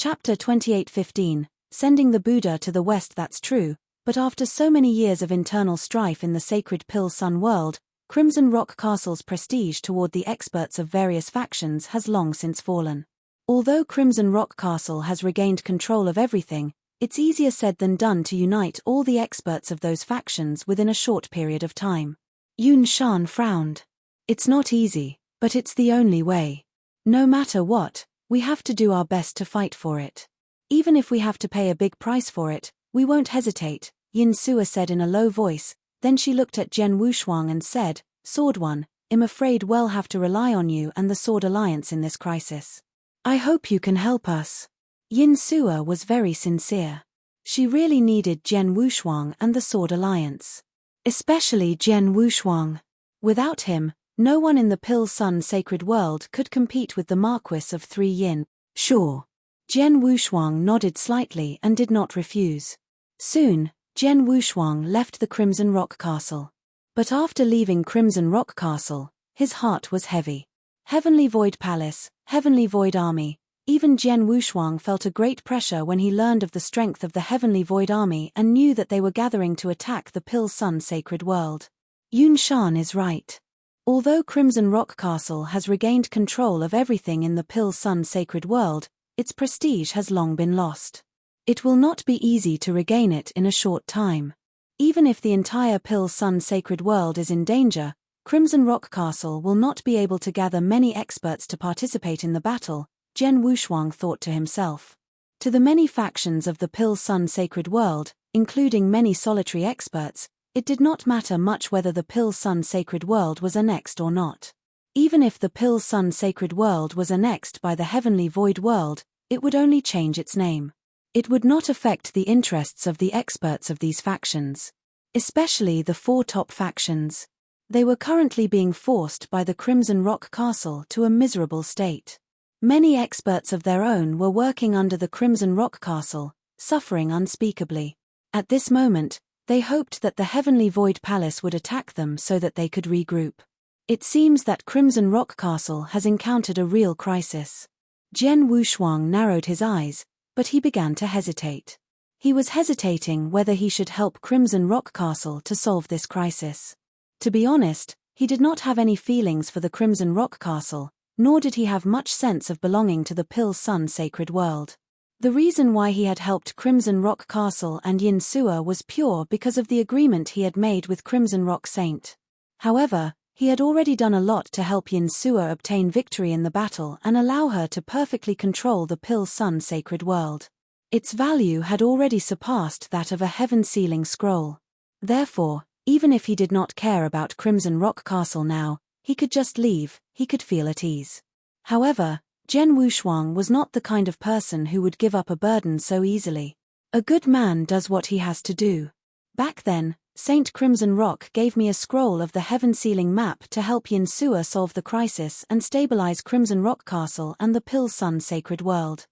Chapter 28:15, Sending the Buddha to the West. That's true, but after so many years of internal strife in the sacred Pill Sun world, Crimson Rock Castle's prestige toward the experts of various factions has long since fallen. Although Crimson Rock Castle has regained control of everything, it's easier said than done to unite all the experts of those factions within a short period of time. Yun Shan frowned. It's not easy, but it's the only way. No matter what, we have to do our best to fight for it. Even if we have to pay a big price for it, we won't hesitate, Yin Sua said in a low voice. Then she looked at Zhen Wushuang and said, Sword One, I'm afraid we'll have to rely on you and the Sword Alliance in this crisis. I hope you can help us. Yin Sua was very sincere. She really needed Zhen Wushuang and the Sword Alliance. Especially Zhen Wushuang. Without him, no one in the Pill Sun sacred world could compete with the Marquis of Three Yin. Sure. Zhen Wushuang nodded slightly and did not refuse. Soon, Zhen Wushuang left the Crimson Rock Castle. But after leaving Crimson Rock Castle, his heart was heavy. Heavenly Void Palace, Heavenly Void Army. Even Zhen Wushuang felt a great pressure when he learned of the strength of the Heavenly Void Army and knew that they were gathering to attack the Pill Sun sacred world. Yun Shan is right. Although Crimson Rock Castle has regained control of everything in the Pill Sun sacred world, its prestige has long been lost. It will not be easy to regain it in a short time. Even if the entire Pill Sun sacred world is in danger, Crimson Rock Castle will not be able to gather many experts to participate in the battle, Zhen Wushuang thought to himself. To the many factions of the Pill Sun sacred world, including many solitary experts, it did not matter much whether the Pill Sun sacred world was annexed or not. Even if the Pill Sun sacred world was annexed by the Heavenly Void world, it would only change its name. It would not affect the interests of the experts of these factions. Especially the four top factions. They were currently being forced by the Crimson Rock Castle to a miserable state. Many experts of their own were working under the Crimson Rock Castle, suffering unspeakably. At this moment, they hoped that the Heavenly Void Palace would attack them so that they could regroup. It seems that Crimson Rock Castle has encountered a real crisis. Zhen Wushuang narrowed his eyes, but he began to hesitate. He was hesitating whether he should help Crimson Rock Castle to solve this crisis. To be honest, he did not have any feelings for the Crimson Rock Castle, nor did he have much sense of belonging to the Pill Sun sacred world. The reason why he had helped Crimson Rock Castle and Yin Sua was pure because of the agreement he had made with Crimson Rock Saint. However, he had already done a lot to help Yin Sua obtain victory in the battle and allow her to perfectly control the Pill Sun sacred world. Its value had already surpassed that of a heaven-sealing scroll. Therefore, even if he did not care about Crimson Rock Castle now, he could just leave, he could feel at ease. However, Zhen Wushuang was not the kind of person who would give up a burden so easily. A good man does what he has to do. Back then, Saint Crimson Rock gave me a scroll of the heaven-sealing map to help Yin Sua solve the crisis and stabilize Crimson Rock Castle and the Pill Sun sacred world.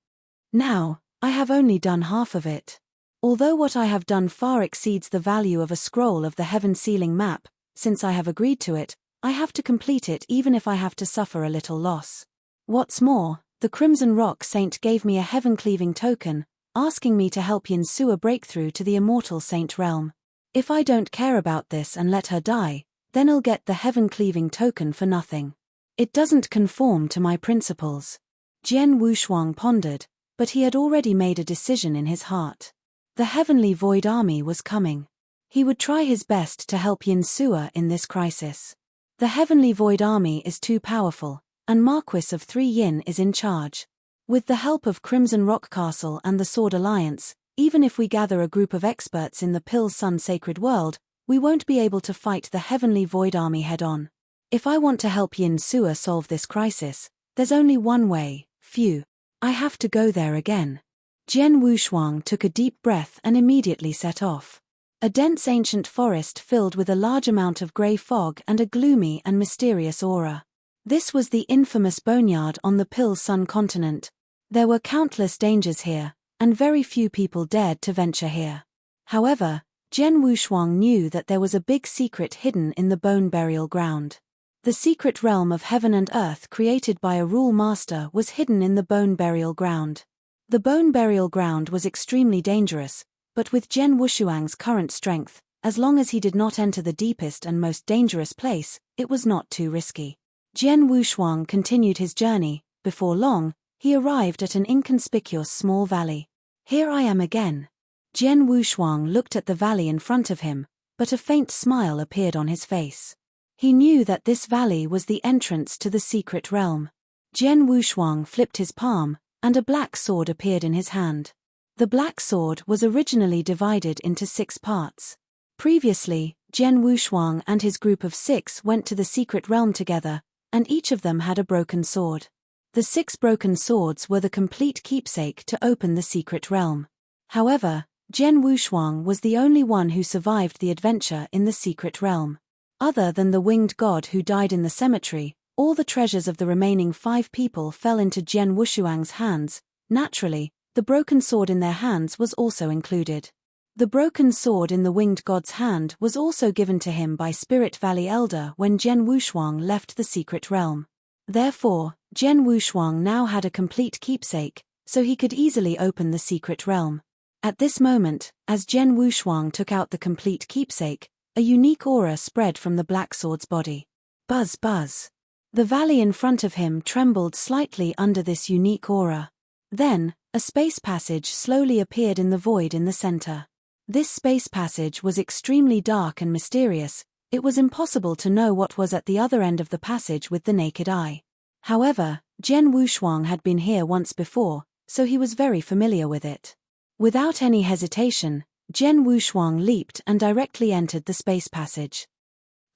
Now, I have only done half of it. Although what I have done far exceeds the value of a scroll of the heaven-sealing map, since I have agreed to it, I have to complete it even if I have to suffer a little loss. What's more, the Crimson Rock Saint gave me a heaven-cleaving token, asking me to help Yin Sua break through to the immortal saint realm. If I don't care about this and let her die, then I'll get the heaven-cleaving token for nothing. It doesn't conform to my principles. Zhen Wushuang pondered, but he had already made a decision in his heart. The Heavenly Void Army was coming. He would try his best to help Yin Sua in this crisis. The Heavenly Void Army is too powerful, and Marquis of Three Yin is in charge. With the help of Crimson Rock Castle and the Sword Alliance, even if we gather a group of experts in the Pill Sun sacred world, we won't be able to fight the Heavenly Void Army head-on. If I want to help Yin Sua solve this crisis, there's only one way, phew. I have to go there again. Zhen Wushuang took a deep breath and immediately set off. A dense ancient forest filled with a large amount of grey fog and a gloomy and mysterious aura. This was the infamous boneyard on the Pill Sun continent. There were countless dangers here, and very few people dared to venture here. However, Zhen Wushuang knew that there was a big secret hidden in the bone burial ground. The secret realm of heaven and earth created by a rule master was hidden in the bone burial ground. The bone burial ground was extremely dangerous, but with Jian Wushuang's current strength, as long as he did not enter the deepest and most dangerous place, it was not too risky. Jian Wushuang continued his journey. Before long, he arrived at an inconspicuous small valley. Here I am again. Jian Wushuang looked at the valley in front of him, but a faint smile appeared on his face. He knew that this valley was the entrance to the secret realm. Jian Wushuang flipped his palm, and a black sword appeared in his hand. The black sword was originally divided into 6 parts. Previously, Jian Wushuang and his group of 6 went to the secret realm together, and each of them had a broken sword. The 6 broken swords were the complete keepsake to open the secret realm. However, Jian Wushuang was the only one who survived the adventure in the secret realm. Other than the winged god who died in the cemetery, all the treasures of the remaining 5 people fell into Jian Wushuang's hands. Naturally, the broken sword in their hands was also included. The broken sword in the winged god's hand was also given to him by Spirit Valley Elder when Jian Wushuang left the secret realm. Therefore, Jian Wushuang now had a complete keepsake, so he could easily open the secret realm. At this moment, as Jian Wushuang took out the complete keepsake, a unique aura spread from the black sword's body. Buzz buzz. The valley in front of him trembled slightly under this unique aura. Then, a space passage slowly appeared in the void in the center. This space passage was extremely dark and mysterious. It was impossible to know what was at the other end of the passage with the naked eye. However, Jian Wushuang had been here once before, so he was very familiar with it. Without any hesitation, Jian Wushuang leaped and directly entered the space passage.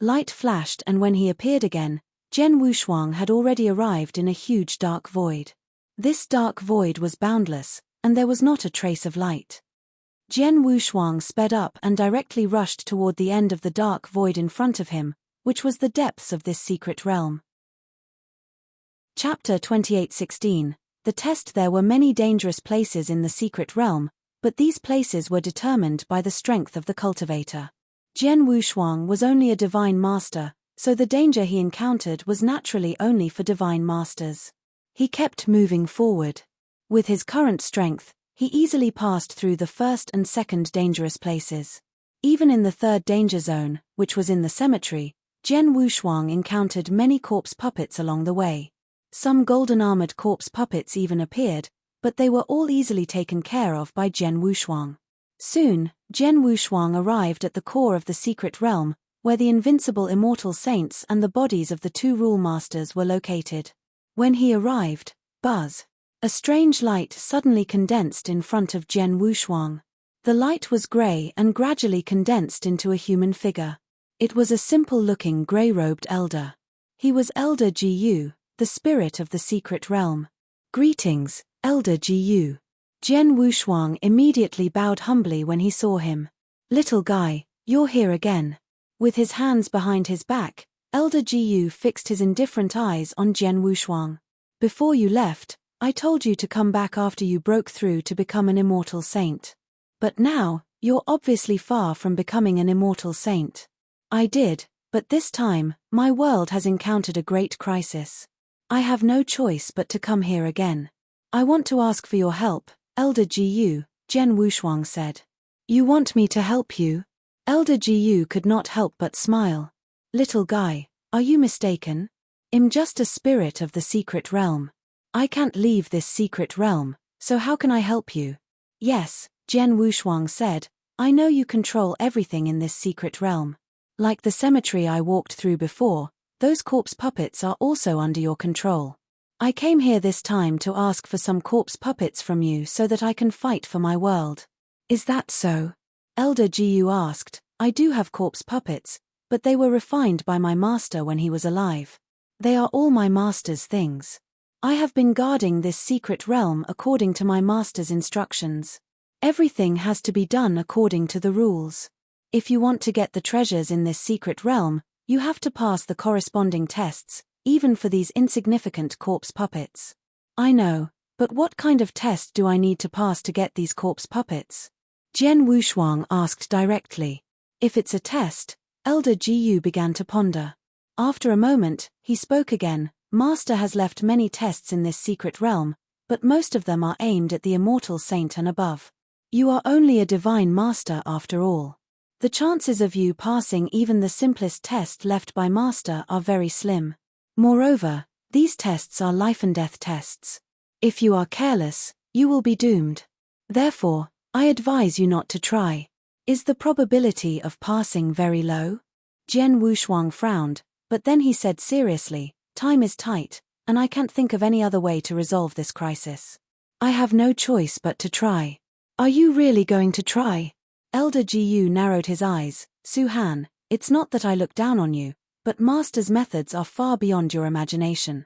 Light flashed, and when he appeared again, Jian Wushuang had already arrived in a huge dark void. This dark void was boundless, and there was not a trace of light. Jian Wushuang sped up and directly rushed toward the end of the dark void in front of him, which was the depths of this secret realm. Chapter 28:16. The test. There were many dangerous places in the secret realm, but these places were determined by the strength of the cultivator. Jian Wushuang was only a divine master, so the danger he encountered was naturally only for divine masters. He kept moving forward. With his current strength, he easily passed through the first and second dangerous places. Even in the third danger zone, which was in the cemetery, Jian Wushuang encountered many corpse puppets along the way. Some golden-armored corpse puppets even appeared, but they were all easily taken care of by Jian Wushuang. Soon, Jian Wushuang arrived at the core of the secret realm, where the invincible immortal saints and the bodies of the 2 rule masters were located. When he arrived, buzz! A strange light suddenly condensed in front of Jian Wushuang. The light was gray and gradually condensed into a human figure. It was a simple-looking gray-robed elder. He was Elder Jiyu, the spirit of the secret realm. Greetings, Elder Jiyu. Jian Wushuang immediately bowed humbly when he saw him. Little guy, you're here again. With his hands behind his back, Elder Jiyu fixed his indifferent eyes on Jian Wushuang. Before you left, I told you to come back after you broke through to become an immortal saint. But now, you're obviously far from becoming an immortal saint. I did, but this time, my world has encountered a great crisis. I have no choice but to come here again. I want to ask for your help, Elder Jiyu, Jian Wushuang said. You want me to help you? Elder Jiyu could not help but smile. Little guy, are you mistaken? I'm just a spirit of the secret realm. I can't leave this secret realm, so how can I help you? Yes, Jian Wushuang said, I know you control everything in this secret realm. Like the cemetery I walked through before, those corpse puppets are also under your control. I came here this time to ask for some corpse puppets from you so that I can fight for my world. Is that so? Elder Jiyu asked. I do have corpse puppets, but they were refined by my master when he was alive. They are all my master's things. I have been guarding this secret realm according to my master's instructions. Everything has to be done according to the rules. If you want to get the treasures in this secret realm, you have to pass the corresponding tests, even for these insignificant corpse puppets. I know, but what kind of test do I need to pass to get these corpse puppets? Jian Wushuang asked directly. If it's a test, Elder Jiyu began to ponder. After a moment, he spoke again. Master has left many tests in this secret realm, but most of them are aimed at the immortal saint and above. You are only a divine master after all. The chances of you passing even the simplest test left by master are very slim. Moreover, these tests are life and death tests. If you are careless, you will be doomed. Therefore, I advise you not to try. Is the probability of passing very low? Jian Wushuang frowned, but then he said seriously, time is tight, and I can't think of any other way to resolve this crisis. I have no choice but to try. Are you really going to try? Elder Jiyu narrowed his eyes. Su Han, it's not that I look down on you, but master's methods are far beyond your imagination.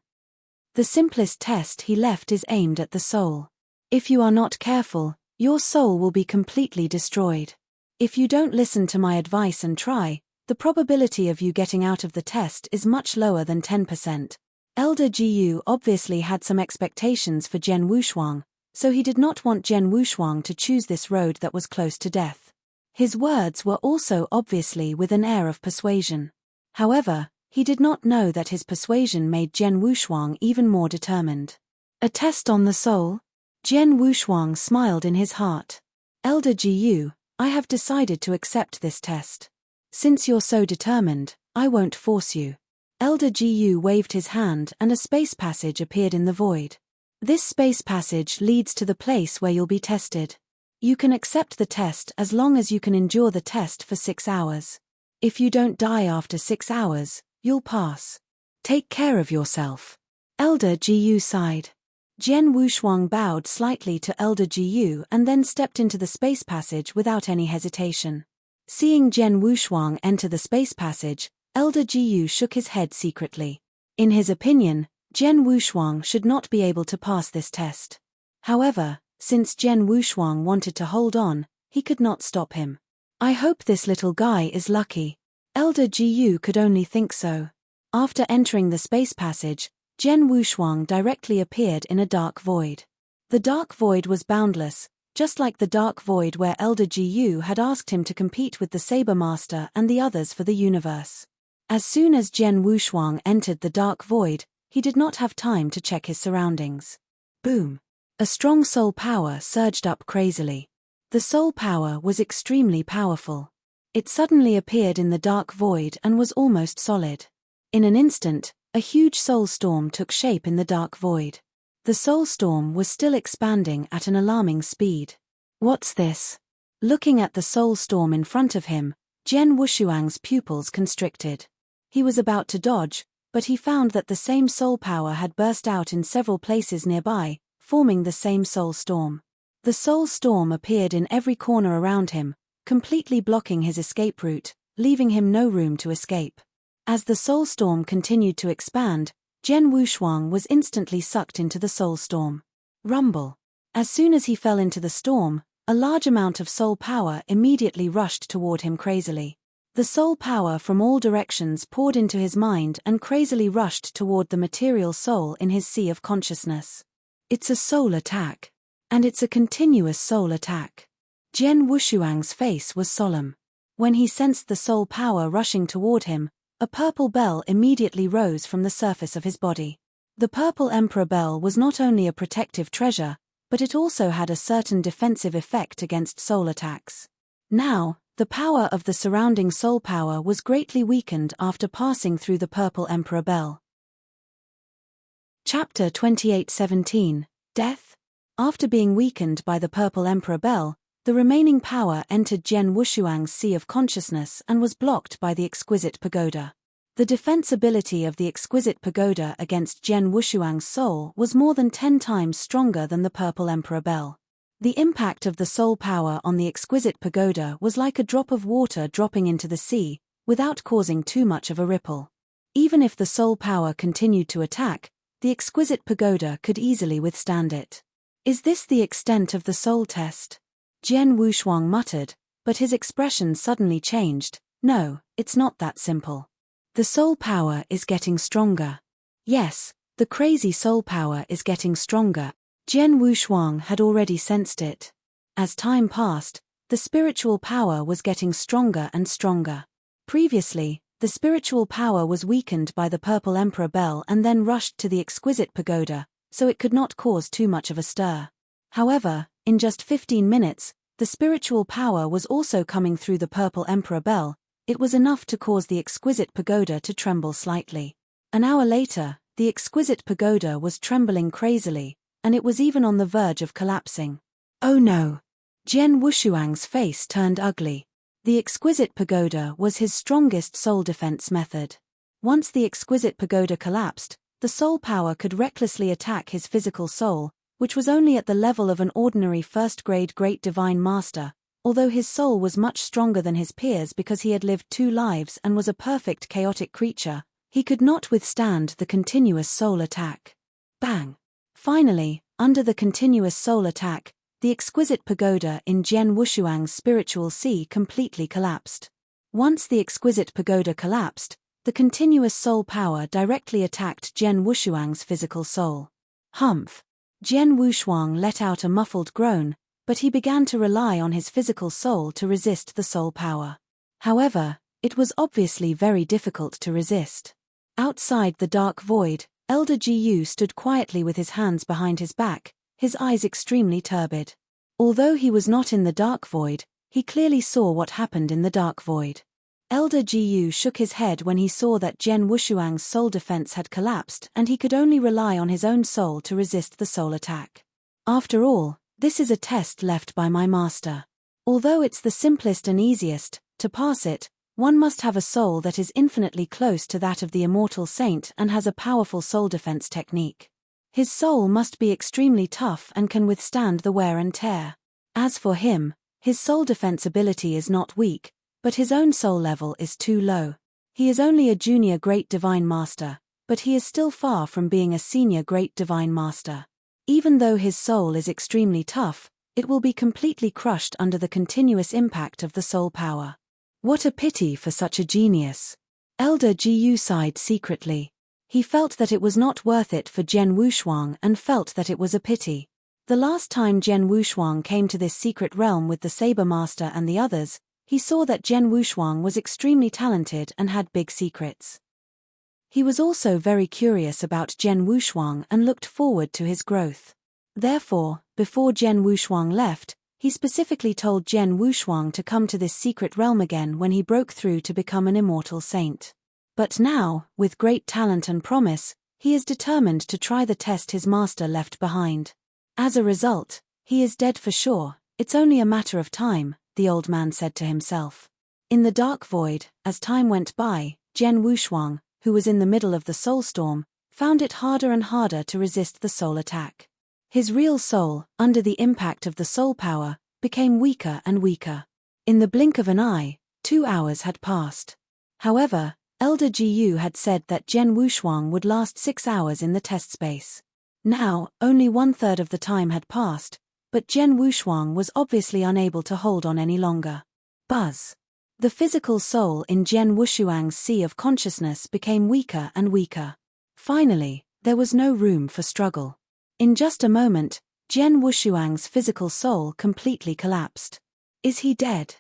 The simplest test he left is aimed at the soul. If you are not careful, your soul will be completely destroyed. If you don't listen to my advice and try, the probability of you getting out of the test is much lower than 10%. Elder Jiyu obviously had some expectations for Jian Wushuang, so he did not want Jian Wushuang to choose this road that was close to death. His words were also obviously with an air of persuasion. However, he did not know that his persuasion made Jian Wushuang even more determined. A test on the soul? Jian Wushuang smiled in his heart. Elder Jiyu, I have decided to accept this test. Since you're so determined, I won't force you. Elder Jiyu waved his hand and a space passage appeared in the void. This space passage leads to the place where you'll be tested. You can accept the test as long as you can endure the test for 6 hours. If you don't die after 6 hours, you'll pass. Take care of yourself. Elder Jiyu sighed. Jian Wushuang bowed slightly to Elder Jiyu and then stepped into the space passage without any hesitation. Seeing Jian Wushuang enter the space passage, Elder Jiyu shook his head secretly. In his opinion, Jian Wushuang should not be able to pass this test. However, since Jian Wushuang wanted to hold on, he could not stop him. I hope this little guy is lucky. Elder Jiyu could only think so. After entering the space passage, Jian Wushuang directly appeared in a dark void. The dark void was boundless, just like the dark void where Elder Jiyu had asked him to compete with the Saber Master and the others for the universe. As soon as Jian Wushuang entered the dark void, he did not have time to check his surroundings. Boom! A strong soul power surged up crazily. The soul power was extremely powerful. It suddenly appeared in the dark void and was almost solid. In an instant, a huge soul storm took shape in the dark void. The soul storm was still expanding at an alarming speed. What's this? Looking at the soul storm in front of him, Jian Wushuang's pupils constricted. He was about to dodge, but he found that the same soul power had burst out in several places nearby, forming the same soul storm. The soul storm appeared in every corner around him, completely blocking his escape route, leaving him no room to escape. As the soul storm continued to expand, Jian Wushuang was instantly sucked into the soul storm. Rumble. As soon as he fell into the storm, a large amount of soul power immediately rushed toward him crazily. The soul power from all directions poured into his mind and crazily rushed toward the material soul in his sea of consciousness. It's a soul attack. And it's a continuous soul attack. Jian Wushuang's face was solemn. When he sensed the soul power rushing toward him, a purple bell immediately rose from the surface of his body. The purple emperor bell was not only a protective treasure, but it also had a certain defensive effect against soul attacks. Now, the power of the surrounding soul power was greatly weakened after passing through the purple emperor bell. Chapter 28:17, Death? After being weakened by the purple emperor bell, the remaining power entered Jian Wushuang's sea of consciousness and was blocked by the exquisite pagoda. The defense ability of the exquisite pagoda against Jian Wushuang's soul was more than 10 times stronger than the purple emperor bell. The impact of the soul power on the exquisite pagoda was like a drop of water dropping into the sea, without causing too much of a ripple. Even if the soul power continued to attack, the exquisite pagoda could easily withstand it. Is this the extent of the soul test? Jian Wushuang muttered, but his expression suddenly changed. No, it's not that simple. The soul power is getting stronger. Yes, the crazy soul power is getting stronger. Jian Wushuang had already sensed it. As time passed, the spiritual power was getting stronger and stronger. Previously, the spiritual power was weakened by the purple emperor bell and then rushed to the exquisite pagoda, so it could not cause too much of a stir. However, in just 15 minutes, the spiritual power was also coming through the purple emperor bell. It was enough to cause the exquisite pagoda to tremble slightly. An hour later, the exquisite pagoda was trembling crazily, and it was even on the verge of collapsing. Oh no! Jian Wushuang's face turned ugly. The exquisite pagoda was his strongest soul defense method. Once the exquisite pagoda collapsed, the soul power could recklessly attack his physical soul, which was only at the level of an ordinary first-grade great divine master, although his soul was much stronger than his peers because he had lived 2 lives and was a perfect chaotic creature. He could not withstand the continuous soul attack. Bang! Finally, under the continuous soul attack, the exquisite pagoda in Jian Wushuang's spiritual sea completely collapsed. Once the exquisite pagoda collapsed, the continuous soul power directly attacked Jian Wushuang's physical soul. Humph! Jian Wushuang let out a muffled groan, but he began to rely on his physical soul to resist the soul power. However, it was obviously very difficult to resist. Outside the dark void, Elder Ji stood quietly with his hands behind his back, his eyes extremely turbid. Although he was not in the dark void, he clearly saw what happened in the dark void. Elder Ji shook his head when he saw that Jian Wushuang's soul defense had collapsed and he could only rely on his own soul to resist the soul attack. After all, this is a test left by my master. Although it's the simplest and easiest, to pass it, one must have a soul that is infinitely close to that of the immortal saint and has a powerful soul defense technique. His soul must be extremely tough and can withstand the wear and tear. As for him, his soul defense ability is not weak, but his own soul level is too low. He is only a junior great divine master, but he is still far from being a senior great divine master. Even though his soul is extremely tough, it will be completely crushed under the continuous impact of the soul power. What a pity for such a genius. Elder Ji sighed secretly. He felt that it was not worth it for Jian Wushuang and felt that it was a pity. The last time Jian Wushuang came to this secret realm with the Saber Master and the others, he saw that Jian Wushuang was extremely talented and had big secrets. He was also very curious about Jian Wushuang and looked forward to his growth. Therefore, before Jian Wushuang left, he specifically told Jian Wushuang to come to this secret realm again when he broke through to become an immortal saint. But now, with great talent and promise, he is determined to try the test his master left behind. As a result, he is dead for sure. It's only a matter of time, the old man said to himself. In the dark void, as time went by, Jian Wushuang, who was in the middle of the soul storm, found it harder and harder to resist the soul attack. His real soul, under the impact of the soul power, became weaker and weaker. In the blink of an eye, 2 hours had passed. However, Elder Ji had said that Jian Wushuang would last 6 hours in the test space. Now, only 1/3 of the time had passed, but Jian Wushuang was obviously unable to hold on any longer. Buzz. The physical soul in Jian Wushuang's sea of consciousness became weaker and weaker. Finally, there was no room for struggle. In just a moment, Jian Wushuang's physical soul completely collapsed. Is he dead?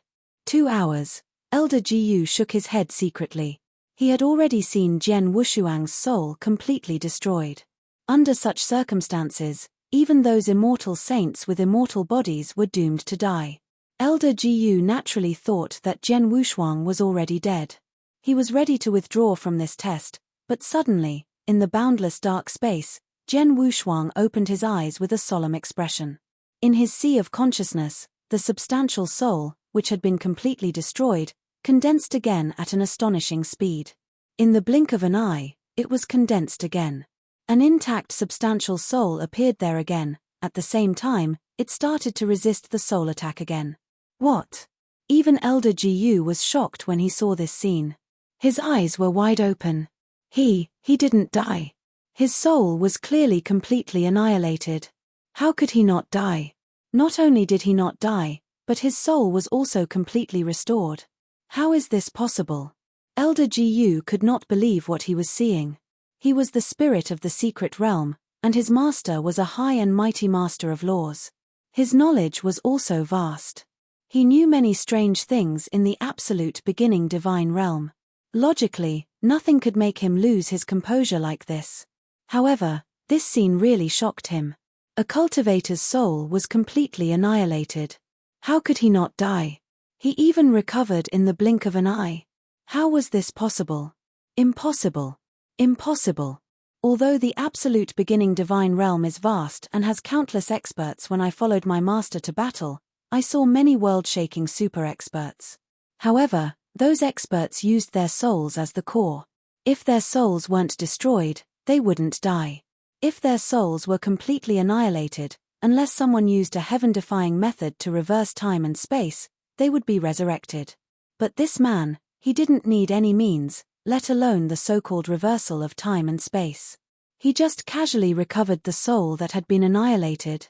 2 hours. Elder Ji shook his head secretly. He had already seen Jian Wushuang's soul completely destroyed. Under such circumstances, even those immortal saints with immortal bodies were doomed to die. Elder Ji naturally thought that Jian Wushuang was already dead. He was ready to withdraw from this test, but suddenly, in the boundless dark space, Jian Wushuang opened his eyes with a solemn expression. In his sea of consciousness, the substantial soul, which had been completely destroyed, condensed again at an astonishing speed. In the blink of an eye, it was condensed again. An intact substantial soul appeared there again. At the same time, it started to resist the soul attack again. What? Even Elder Ji was shocked when he saw this scene. His eyes were wide open. He didn't die. His soul was clearly completely annihilated. How could he not die? Not only did he not die, but his soul was also completely restored. How is this possible? Elder Ji could not believe what he was seeing. He was the spirit of the secret realm, and his master was a high and mighty master of laws. His knowledge was also vast. He knew many strange things in the absolute beginning divine realm. Logically, nothing could make him lose his composure like this. However, This scene really shocked him. A cultivator's soul was completely annihilated. How could he not die? He even recovered in the blink of an eye. How was this possible? Impossible. Impossible. Although the absolute beginning divine realm is vast and has countless experts, when I followed my master to battle, I saw many world-shaking super experts. However, those experts used their souls as the core. If their souls weren't destroyed, they wouldn't die. If their souls were completely annihilated, unless someone used a heaven-defying method to reverse time and space, they would be resurrected. But this man, he didn't need any means, let alone the so-called reversal of time and space. He just casually recovered the soul that had been annihilated.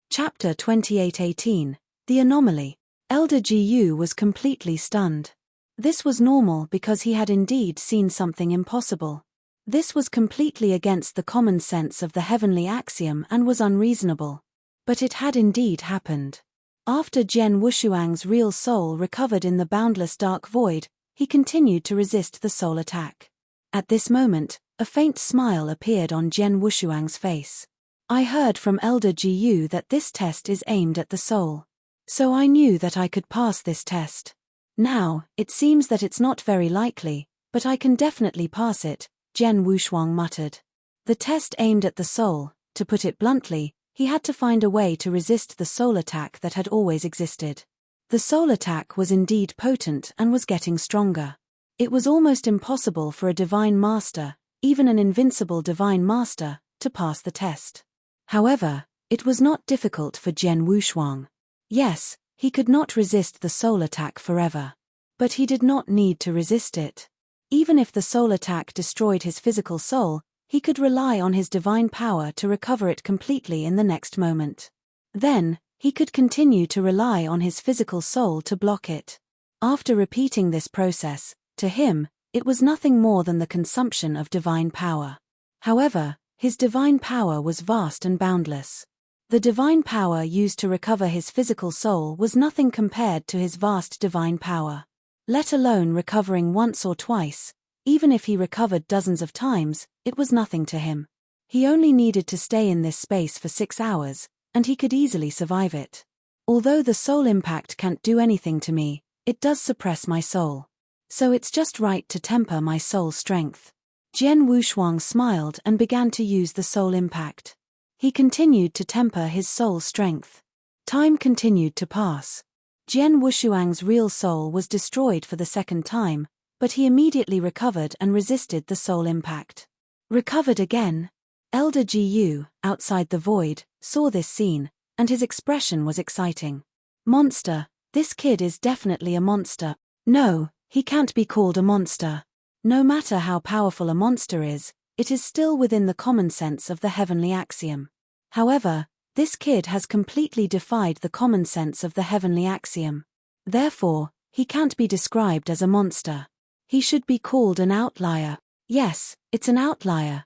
Chapter 28:18. The Anomaly. Elder Gu was completely stunned. This was normal because he had indeed seen something impossible. This was completely against the common sense of the heavenly axiom and was unreasonable. But it had indeed happened. After Jian Wushuang's real soul recovered in the boundless dark void, he continued to resist the soul attack. At this moment, a faint smile appeared on Jian Wushuang's face. I heard from Elder Gu that this test is aimed at the soul. So I knew that I could pass this test. Now, it seems that it's not very likely, but I can definitely pass it, Jian Wushuang muttered. The test aimed at the soul, to put it bluntly, he had to find a way to resist the soul attack that had always existed. The soul attack was indeed potent and was getting stronger. It was almost impossible for a divine master, even an invincible divine master, to pass the test. However, it was not difficult for Jian Wushuang. Yes, he could not resist the soul attack forever. But he did not need to resist it. Even if the soul attack destroyed his physical soul, he could rely on his divine power to recover it completely in the next moment. Then, he could continue to rely on his physical soul to block it. After repeating this process, to him, it was nothing more than the consumption of divine power. However, his divine power was vast and boundless. The divine power used to recover his physical soul was nothing compared to his vast divine power. Let alone recovering once or twice, even if he recovered dozens of times, it was nothing to him. He only needed to stay in this space for 6 hours, and he could easily survive it. Although the soul impact can't do anything to me, it does suppress my soul. So it's just right to temper my soul strength. Jian Wushuang smiled and began to use the soul impact. He continued to temper his soul strength. Time continued to pass. Jian Wushuang's real soul was destroyed for the second time, but he immediately recovered and resisted the soul impact. Recovered again? Elder Gu, outside the void, saw this scene, and his expression was exciting. Monster, this kid is definitely a monster. No, he can't be called a monster. No matter how powerful a monster is, it is still within the common sense of the heavenly axiom. However, this kid has completely defied the common sense of the heavenly axiom. Therefore, he can't be described as a monster. He should be called an outlier. Yes, it's an outlier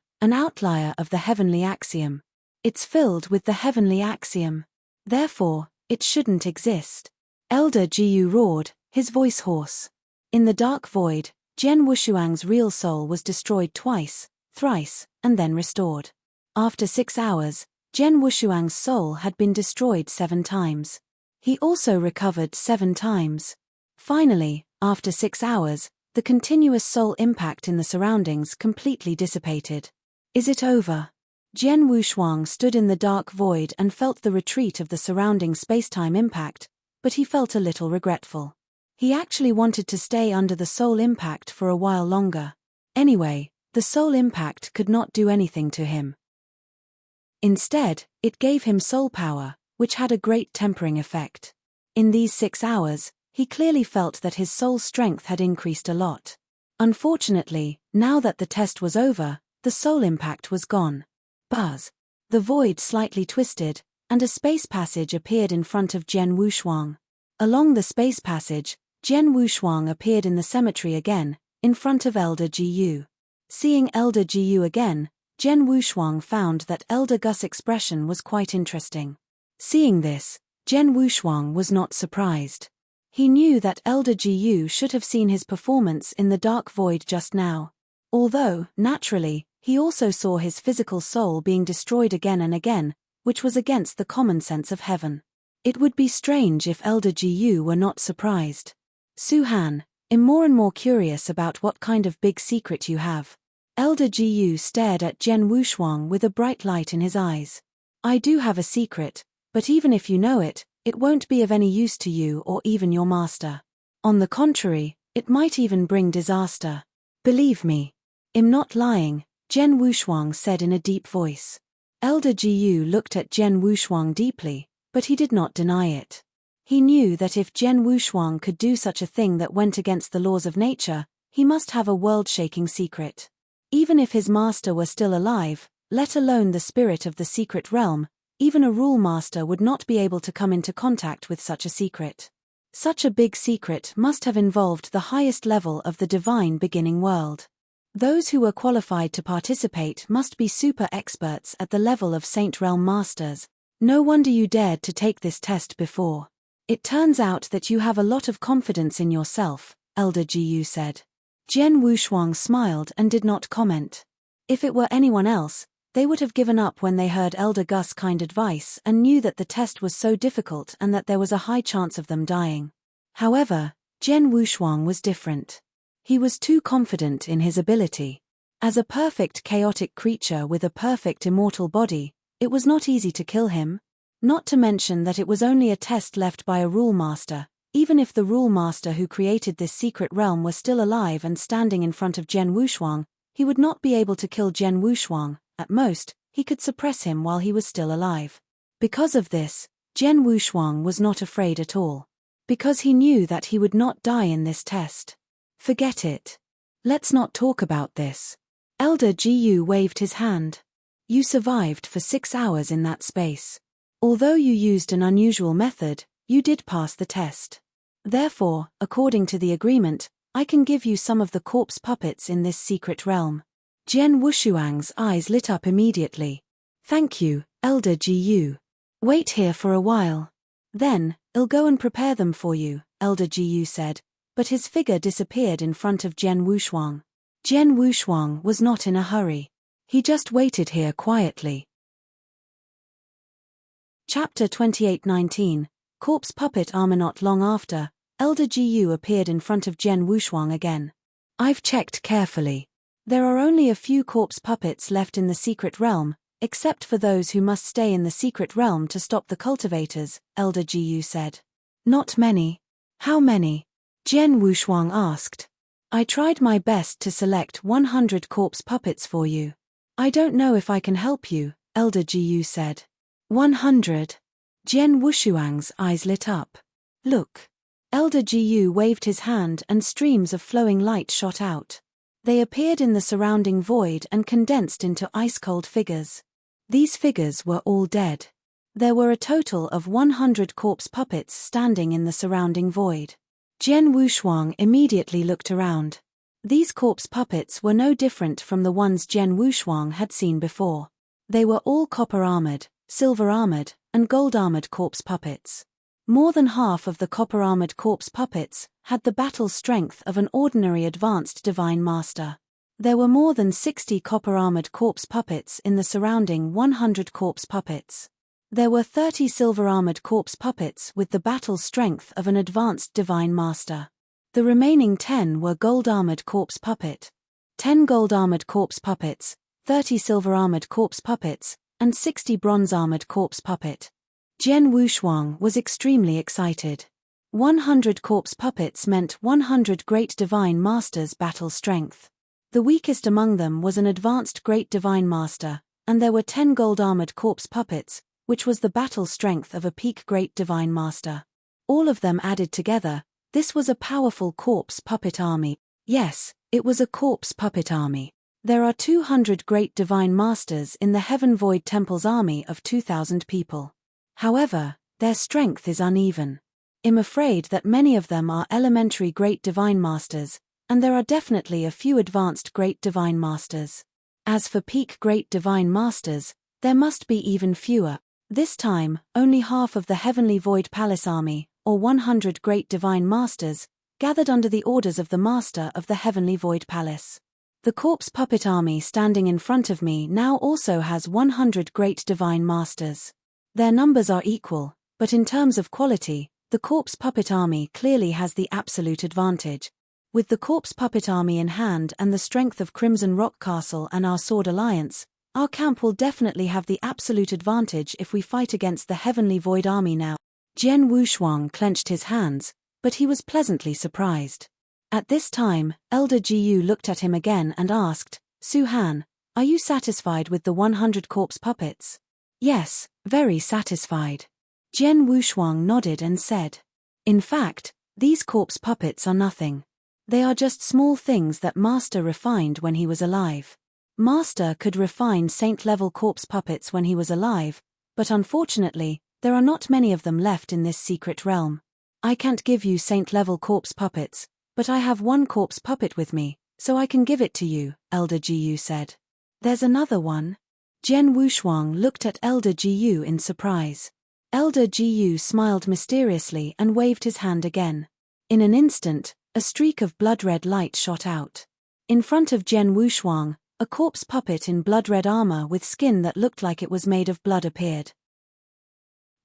of the heavenly axiom. It's filled with the heavenly axiom. Therefore, it shouldn't exist. Elder Gu roared, his voice hoarse. In the dark void, Jian Wushuang's real soul was destroyed twice, thrice, and then restored. After 6 hours, Jian Wushuang's soul had been destroyed 7 times. He also recovered 7 times. Finally, after 6 hours, the continuous soul impact in the surroundings completely dissipated. Is it over? Jian Wushuang stood in the dark void and felt the retreat of the surrounding space-time impact, but he felt a little regretful. He actually wanted to stay under the soul impact for a while longer. Anyway, the soul impact could not do anything to him. Instead, it gave him soul power, which had a great tempering effect. In these 6 hours, he clearly felt that his soul strength had increased a lot. Unfortunately, now that the test was over, the soul impact was gone. Buzz. The void slightly twisted, and a space passage appeared in front of Jian Wushuang. Along the space passage, Jian Wushuang appeared in the cemetery again, in front of Elder Gu. Seeing Elder Gu again, Jian Wushuang found that Elder Gus' expression was quite interesting. Seeing this, Jian Wushuang was not surprised. He knew that Elder Gu should have seen his performance in the dark void just now. Although, naturally, He also saw his physical soul being destroyed again and again, which was against the common sense of heaven. It would be strange if Elder Gu were not surprised. Su-han, I'm more and more curious about what kind of big secret you have. Elder Gu stared at Jen Wushuang with a bright light in his eyes. I do have a secret, but even if you know it, it won't be of any use to you or even your master. On the contrary, it might even bring disaster. Believe me. I'm not lying, Jen Wushuang said in a deep voice. Elder Gu looked at Jen Wushuang deeply, but he did not deny it. He knew that if Jen Wushuang could do such a thing that went against the laws of nature, he must have a world-shaking secret. Even if his master were still alive, let alone the spirit of the secret realm, even a rule master would not be able to come into contact with such a secret. Such a big secret must have involved the highest level of the divine beginning world. Those who were qualified to participate must be super experts at the level of Saint Realm Masters. No wonder you dared to take this test before. It turns out that you have a lot of confidence in yourself, Elder Gu said. Jen Wushuang smiled and did not comment. If it were anyone else, they would have given up when they heard Elder Gus' kind advice and knew that the test was so difficult and that there was a high chance of them dying. However, Jen Wushuang was different. He was too confident in his ability. As a perfect chaotic creature with a perfect immortal body, it was not easy to kill him. Not to mention that it was only a test left by a rule master. Even if the rule master who created this secret realm were still alive and standing in front of Jen Wushuang, he would not be able to kill Jen Wushuang. At most, he could suppress him while he was still alive. Because of this, Jen Wushuang was not afraid at all. Because he knew that he would not die in this test. Forget it. Let's not talk about this. Elder Gu waved his hand. You survived for 6 hours in that space. Although you used an unusual method, you did pass the test. Therefore, according to the agreement, I can give you some of the corpse puppets in this secret realm. Jen Wushuang's eyes lit up immediately. Thank you, Elder Gu. Wait here for a while. Then, I'll go and prepare them for you, Elder Gu said, but his figure disappeared in front of Jen Wushuang. Jen Wushuang was not in a hurry. He just waited here quietly. Chapter 28:19, Corpse Puppet Armor. Not long after, Elder Gu appeared in front of Jen Wushuang again. I've checked carefully. There are only a few corpse puppets left in the secret realm, except for those who must stay in the secret realm to stop the cultivators, Elder Gu said. Not many. How many? Jen Wushuang asked. I tried my best to select 100 corpse puppets for you. I don't know if I can help you, Elder Gu said. 100. Jen Wushuang's eyes lit up. Look. Elder Gu waved his hand and streams of flowing light shot out. They appeared in the surrounding void and condensed into ice-cold figures. These figures were all dead. There were a total of 100 corpse puppets standing in the surrounding void. Jen Wushuang immediately looked around. These corpse puppets were no different from the ones Jen Wushuang had seen before. They were all copper-armored, silver-armored, and gold-armored corpse puppets. More than half of the copper-armored corpse puppets had the battle strength of an ordinary advanced divine master. There were more than 60 copper-armored corpse puppets in the surrounding 100 corpse puppets. There were 30 silver-armored corpse puppets with the battle strength of an advanced divine master. The remaining 10 were gold-armored corpse puppet. 10 gold-armored corpse puppets, 30 silver-armored corpse puppets, and 60 bronze-armored corpse puppet. Jen Wushuang was extremely excited. 100 corpse puppets meant 100 great divine masters' battle strength. The weakest among them was an advanced great divine master, and there were 10 gold-armored corpse puppets, which was the battle strength of a peak great divine master. All of them added together, this was a powerful corpse puppet army. Yes, it was a corpse puppet army. There are 200 great divine masters in the Heaven Void Temple's army of 2,000 people. However, their strength is uneven. I'm afraid that many of them are elementary great divine masters, and there are definitely a few advanced great divine masters. As for peak great divine masters, there must be even fewer. This time, only half of the Heavenly Void Palace army, or 100 great divine masters, gathered under the orders of the master of the Heavenly Void Palace. The corpse puppet army standing in front of me now also has 100 great divine masters. Their numbers are equal, but in terms of quality, the corpse puppet army clearly has the absolute advantage. With the corpse puppet army in hand and the strength of Crimson Rock Castle and our Sword Alliance, our camp will definitely have the absolute advantage if we fight against the Heavenly Void army now. Jian Wushuang clenched his hands, but he was pleasantly surprised. At this time, Elder Jiyu looked at him again and asked, Su Han, are you satisfied with the 100 corpse puppets? Yes, very satisfied. Jian Wushuang nodded and said, in fact, these corpse puppets are nothing. They are just small things that Master refined when he was alive. Master could refine saint-level corpse puppets when he was alive, but unfortunately, there are not many of them left in this secret realm. I can't give you saint-level corpse puppets, but I have one corpse puppet with me, so I can give it to you, Elder Jiyu said. There's another one? Jian Wushuang looked at Elder Jiyu in surprise. Elder Jiyu smiled mysteriously and waved his hand again. In an instant, a streak of blood-red light shot out. In front of Jian Wushuang, a corpse puppet in blood-red armor with skin that looked like it was made of blood appeared.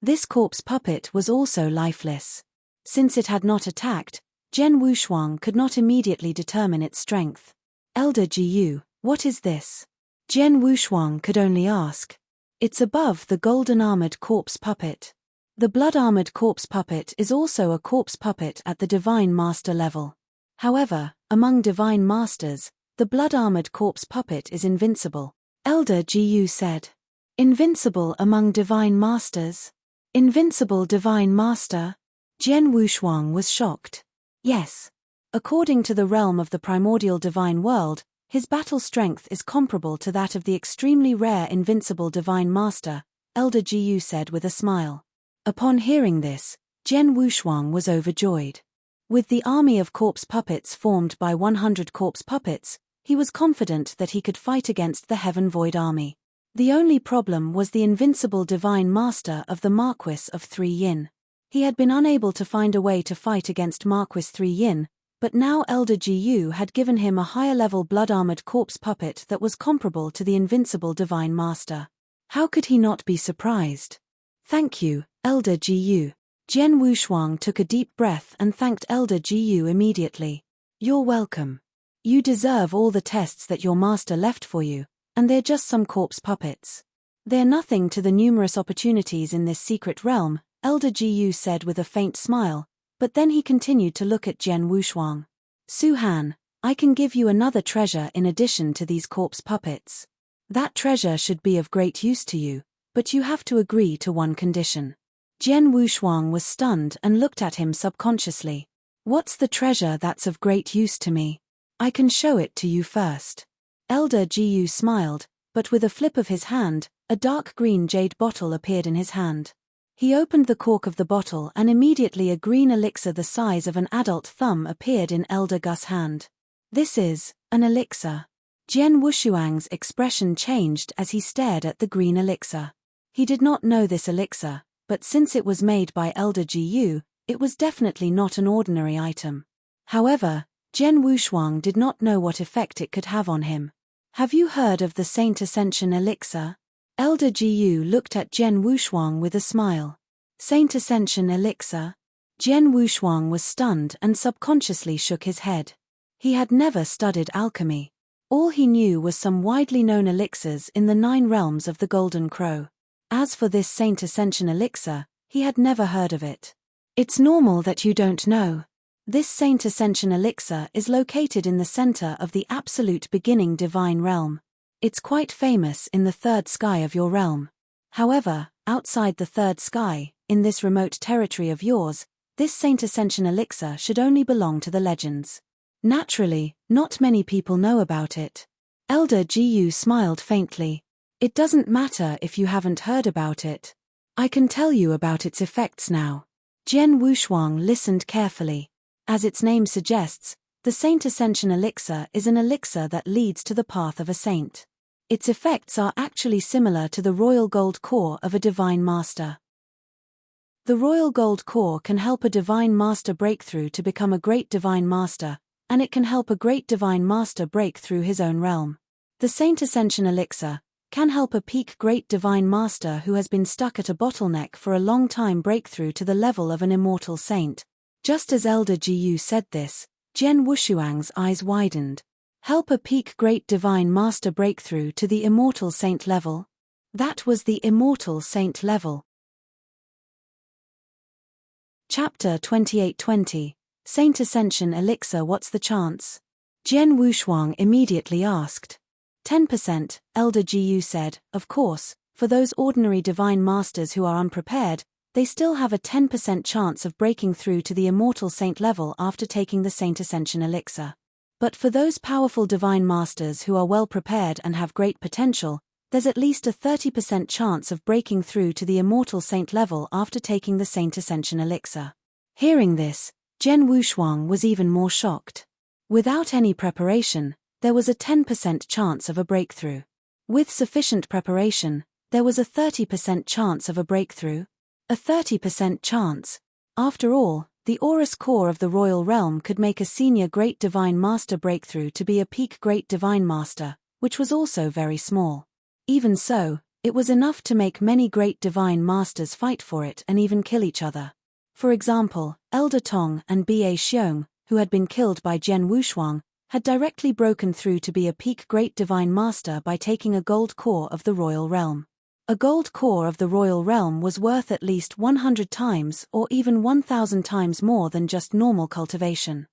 This corpse puppet was also lifeless. Since it had not attacked, Jian Wushuang could not immediately determine its strength. Elder Jiyu, what is this? Jian Wushuang could only ask. It's above the golden-armored corpse puppet. The blood-armored corpse puppet is also a corpse puppet at the Divine Master level. However, among Divine Masters, the blood-armored corpse puppet is invincible. Elder Jiyu said. Invincible among Divine Masters? Invincible Divine Master? Jian Wushuang was shocked. Yes. According to the realm of the primordial divine world, his battle strength is comparable to that of the extremely rare invincible Divine Master, Elder Jiyu said with a smile. Upon hearing this, Jian Wushuang was overjoyed. With the army of corpse puppets formed by 100 corpse puppets, he was confident that he could fight against the Heaven Void army. The only problem was the invincible Divine Master of the Marquis of Three Yin. He had been unable to find a way to fight against Marquis Three Yin, but now Elder Jiyu had given him a higher-level blood-armored corpse puppet that was comparable to the invincible Divine Master. How could he not be surprised? Thank you, Elder Jiyu. Jian Wushuang took a deep breath and thanked Elder Jiyu immediately. You're welcome. You deserve all the tests that your master left for you, and they're just some corpse puppets. They're nothing to the numerous opportunities in this secret realm, Elder Jiyu said with a faint smile, but then he continued to look at Jian Wushuang. Su Han, I can give you another treasure in addition to these corpse puppets. That treasure should be of great use to you, but you have to agree to one condition. Jian Wushuang was stunned and looked at him subconsciously. What's the treasure that's of great use to me? I can show it to you first. Elder Jiyu smiled, but with a flip of his hand, a dark green jade bottle appeared in his hand. He opened the cork of the bottle and immediately a green elixir the size of an adult thumb appeared in Elder Gus' hand. This is an elixir. Jian Wushuang's expression changed as he stared at the green elixir. He did not know this elixir, but since it was made by Elder Jiyu, it was definitely not an ordinary item. However, Jian Wushuang did not know what effect it could have on him. Have you heard of the Saint Ascension elixir? Elder Jiyu looked at Jian Wushuang with a smile. Saint Ascension elixir? Jian Wushuang was stunned and subconsciously shook his head. He had never studied alchemy. All he knew was some widely known elixirs in the 9 realms of the Golden Crow. As for this Saint Ascension elixir, he had never heard of it. It's normal that you don't know. This Saint Ascension elixir is located in the center of the absolute beginning divine realm. It's quite famous in the third sky of your realm. However, outside the third sky, in this remote territory of yours, this Saint Ascension elixir should only belong to the legends. Naturally, not many people know about it. Elder Jiyu smiled faintly. It doesn't matter if you haven't heard about it. I can tell you about its effects now. Jian Wushuang listened carefully. As its name suggests, the Saint Ascension elixir is an elixir that leads to the path of a saint. Its effects are actually similar to the royal gold core of a divine master. The royal gold core can help a divine master break through to become a great divine master, and it can help a great divine master break through his own realm. The Saint Ascension Elixir can help a peak great divine master who has been stuck at a bottleneck for a long time break through to the level of an immortal saint. Just as Elder Gu said this, Jian Wushuang's eyes widened. Help a peak great divine master breakthrough to the immortal saint level? That was the immortal saint level. Chapter 2820. Saint Ascension Elixir. What's the chance? Jian Wushuang immediately asked. 10%, Elder Gu said. Of course, for those ordinary divine masters who are unprepared, they still have a 10% chance of breaking through to the immortal saint level after taking the Saint Ascension Elixir. But for those powerful divine masters who are well prepared and have great potential, there's at least a 30% chance of breaking through to the immortal saint level after taking the Saint Ascension Elixir. Hearing this, Jian Wushuang was even more shocked. Without any preparation, there was a 10% chance of a breakthrough. With sufficient preparation, there was a 30% chance of a breakthrough. A 30% chance. After all, the Aurus core of the royal realm could make a senior great divine master breakthrough to be a peak great divine master, which was also very small. Even so, it was enough to make many great divine masters fight for it and even kill each other. For example, Elder Tong and Ba Xiong, who had been killed by Jian Wushuang, had directly broken through to be a peak great divine master by taking a gold core of the royal realm. A gold core of the royal realm was worth at least 100 times or even 1,000 times more than just normal cultivation.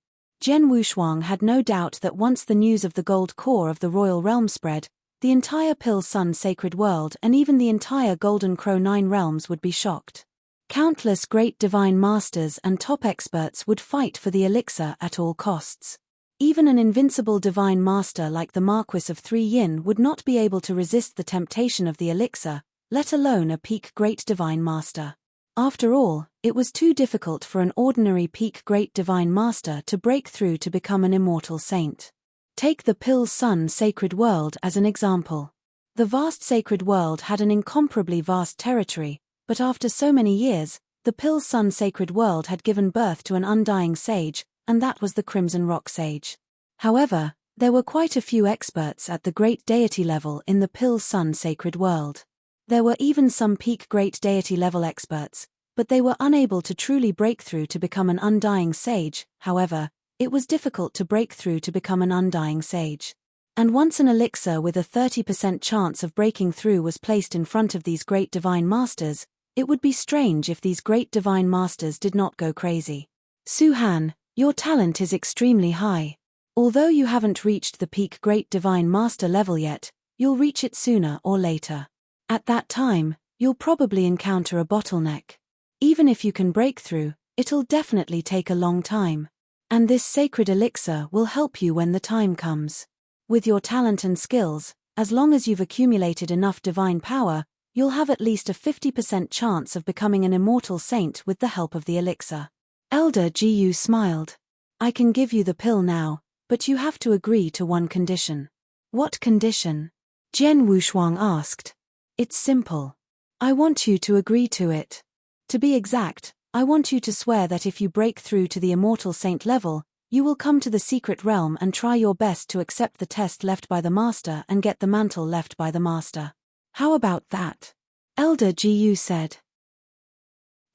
Jian Wushuang had no doubt that once the news of the gold core of the royal realm spread, the entire Pill Sun sacred world and even the entire Golden Crow 9 realms would be shocked. Countless great divine masters and top experts would fight for the elixir at all costs. Even an invincible divine master like the Marquis of 3 Yin would not be able to resist the temptation of the elixir, let alone a peak great divine master. After all, it was too difficult for an ordinary peak great divine master to break through to become an immortal saint. Take the Pill Sun sacred world as an example. The vast sacred world had an incomparably vast territory, but after so many years, the Pill Sun sacred world had given birth to an undying sage, and that was the Crimson Rock Sage. However, there were quite a few experts at the great deity level in the Pill Sun sacred world. There were even some peak great deity level experts, but they were unable to truly break through to become an undying sage. However, it was difficult to break through to become an undying sage. And once an elixir with a 30% chance of breaking through was placed in front of these great divine masters, it would be strange if these great divine masters did not go crazy. Su Han, your talent is extremely high. Although you haven't reached the peak great divine master level yet, you'll reach it sooner or later. At that time, you'll probably encounter a bottleneck. Even if you can break through, it'll definitely take a long time. And this sacred elixir will help you when the time comes. With your talent and skills, as long as you've accumulated enough divine power, you'll have at least a 50% chance of becoming an immortal saint with the help of the elixir. Elder Gu smiled. I can give you the pill now, but you have to agree to one condition. What condition? Jian Wushuang asked. It's simple. I want you to agree to it. To be exact, I want you to swear that if you break through to the immortal saint level, you will come to the secret realm and try your best to accept the test left by the master and get the mantle left by the master. How about that? Elder Gu said.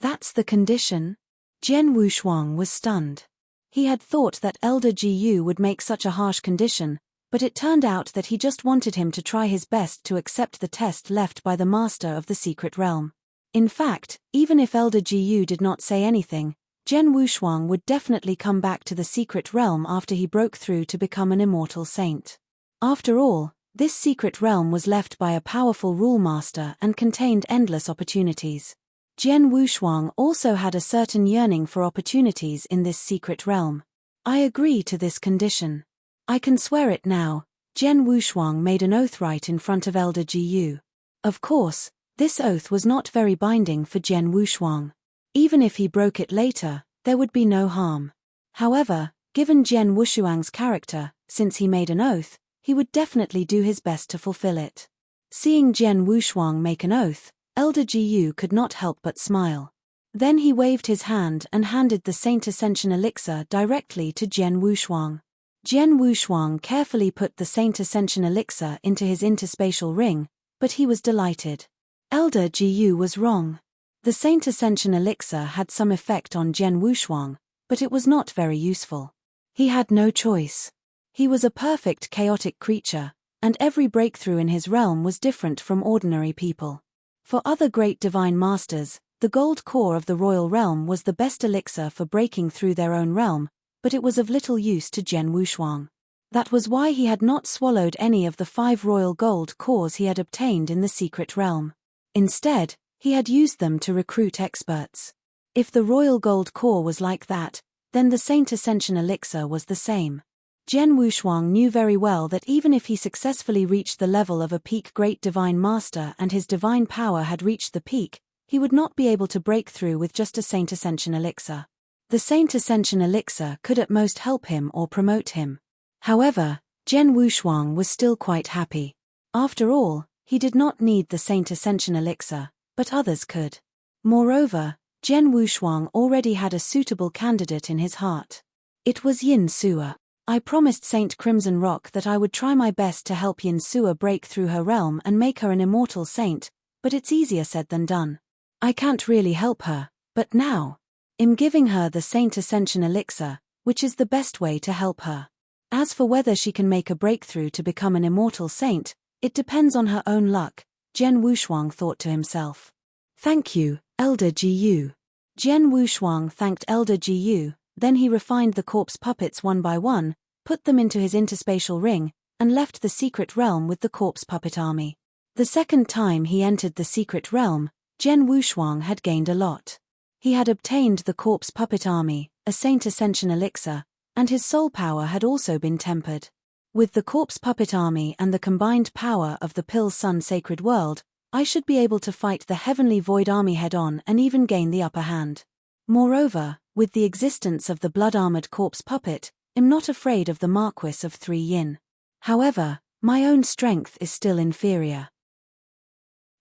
That's the condition? Jian Wushuang was stunned. He had thought that Elder Gu would make such a harsh condition, but it turned out that he just wanted him to try his best to accept the test left by the master of the secret realm. In fact, even if Elder Gu did not say anything, Jian Wushuang would definitely come back to the secret realm after he broke through to become an immortal saint. After all, this secret realm was left by a powerful rule master and contained endless opportunities. Jian Wushuang also had a certain yearning for opportunities in this secret realm. I agree to this condition. I can swear it now. Jian Wushuang made an oath right in front of Elder Gu. Of course, this oath was not very binding for Jian Wushuang. Even if he broke it later, there would be no harm. However, given Jian Wushuang's character, since he made an oath, he would definitely do his best to fulfill it. Seeing Jian Wushuang make an oath, Elder Gu could not help but smile. Then he waved his hand and handed the Saint Ascension Elixir directly to Jian Wushuang. Jian Wushuang carefully put the Saint Ascension elixir into his interspatial ring, but he was delighted. Elder Jiyu was wrong. The Saint Ascension elixir had some effect on Jian Wushuang, but it was not very useful. He had no choice. He was a perfect chaotic creature, and every breakthrough in his realm was different from ordinary people. For other great divine masters, the gold core of the royal realm was the best elixir for breaking through their own realm, but it was of little use to Jian Wushuang. That was why he had not swallowed any of the 5 royal gold cores he had obtained in the secret realm. Instead, he had used them to recruit experts. If the royal gold core was like that, then the Saint Ascension elixir was the same. Jian Wushuang knew very well that even if he successfully reached the level of a peak great divine master and his divine power had reached the peak, he would not be able to break through with just a Saint Ascension elixir. The Saint Ascension elixir could at most help him or promote him. However, Jian Wushuang was still quite happy. After all, he did not need the Saint Ascension elixir, but others could. Moreover, Jian Wushuang already had a suitable candidate in his heart. It was Yin Sua. I promised Saint Crimson Rock that I would try my best to help Yin Sua break through her realm and make her an immortal saint, but it's easier said than done. I can't really help her, but now I'm giving her the Saint Ascension elixir, which is the best way to help her. As for whether she can make a breakthrough to become an immortal saint, it depends on her own luck, Jian Wushuang thought to himself. Thank you, Elder Jiyu. Jian Wushuang thanked Elder Jiyu, then he refined the corpse puppets one by one, put them into his interspatial ring, and left the secret realm with the corpse puppet army. The second time he entered the secret realm, Jian Wushuang had gained a lot. He had obtained the corpse puppet army, a Saint Ascension elixir, and his soul power had also been tempered. With the corpse puppet army and the combined power of the Pill Sun Sacred World, I should be able to fight the Heavenly Void army head-on and even gain the upper hand. Moreover, with the existence of the blood-armored corpse puppet, I'm not afraid of the Marquis of 3 Yin. However, my own strength is still inferior.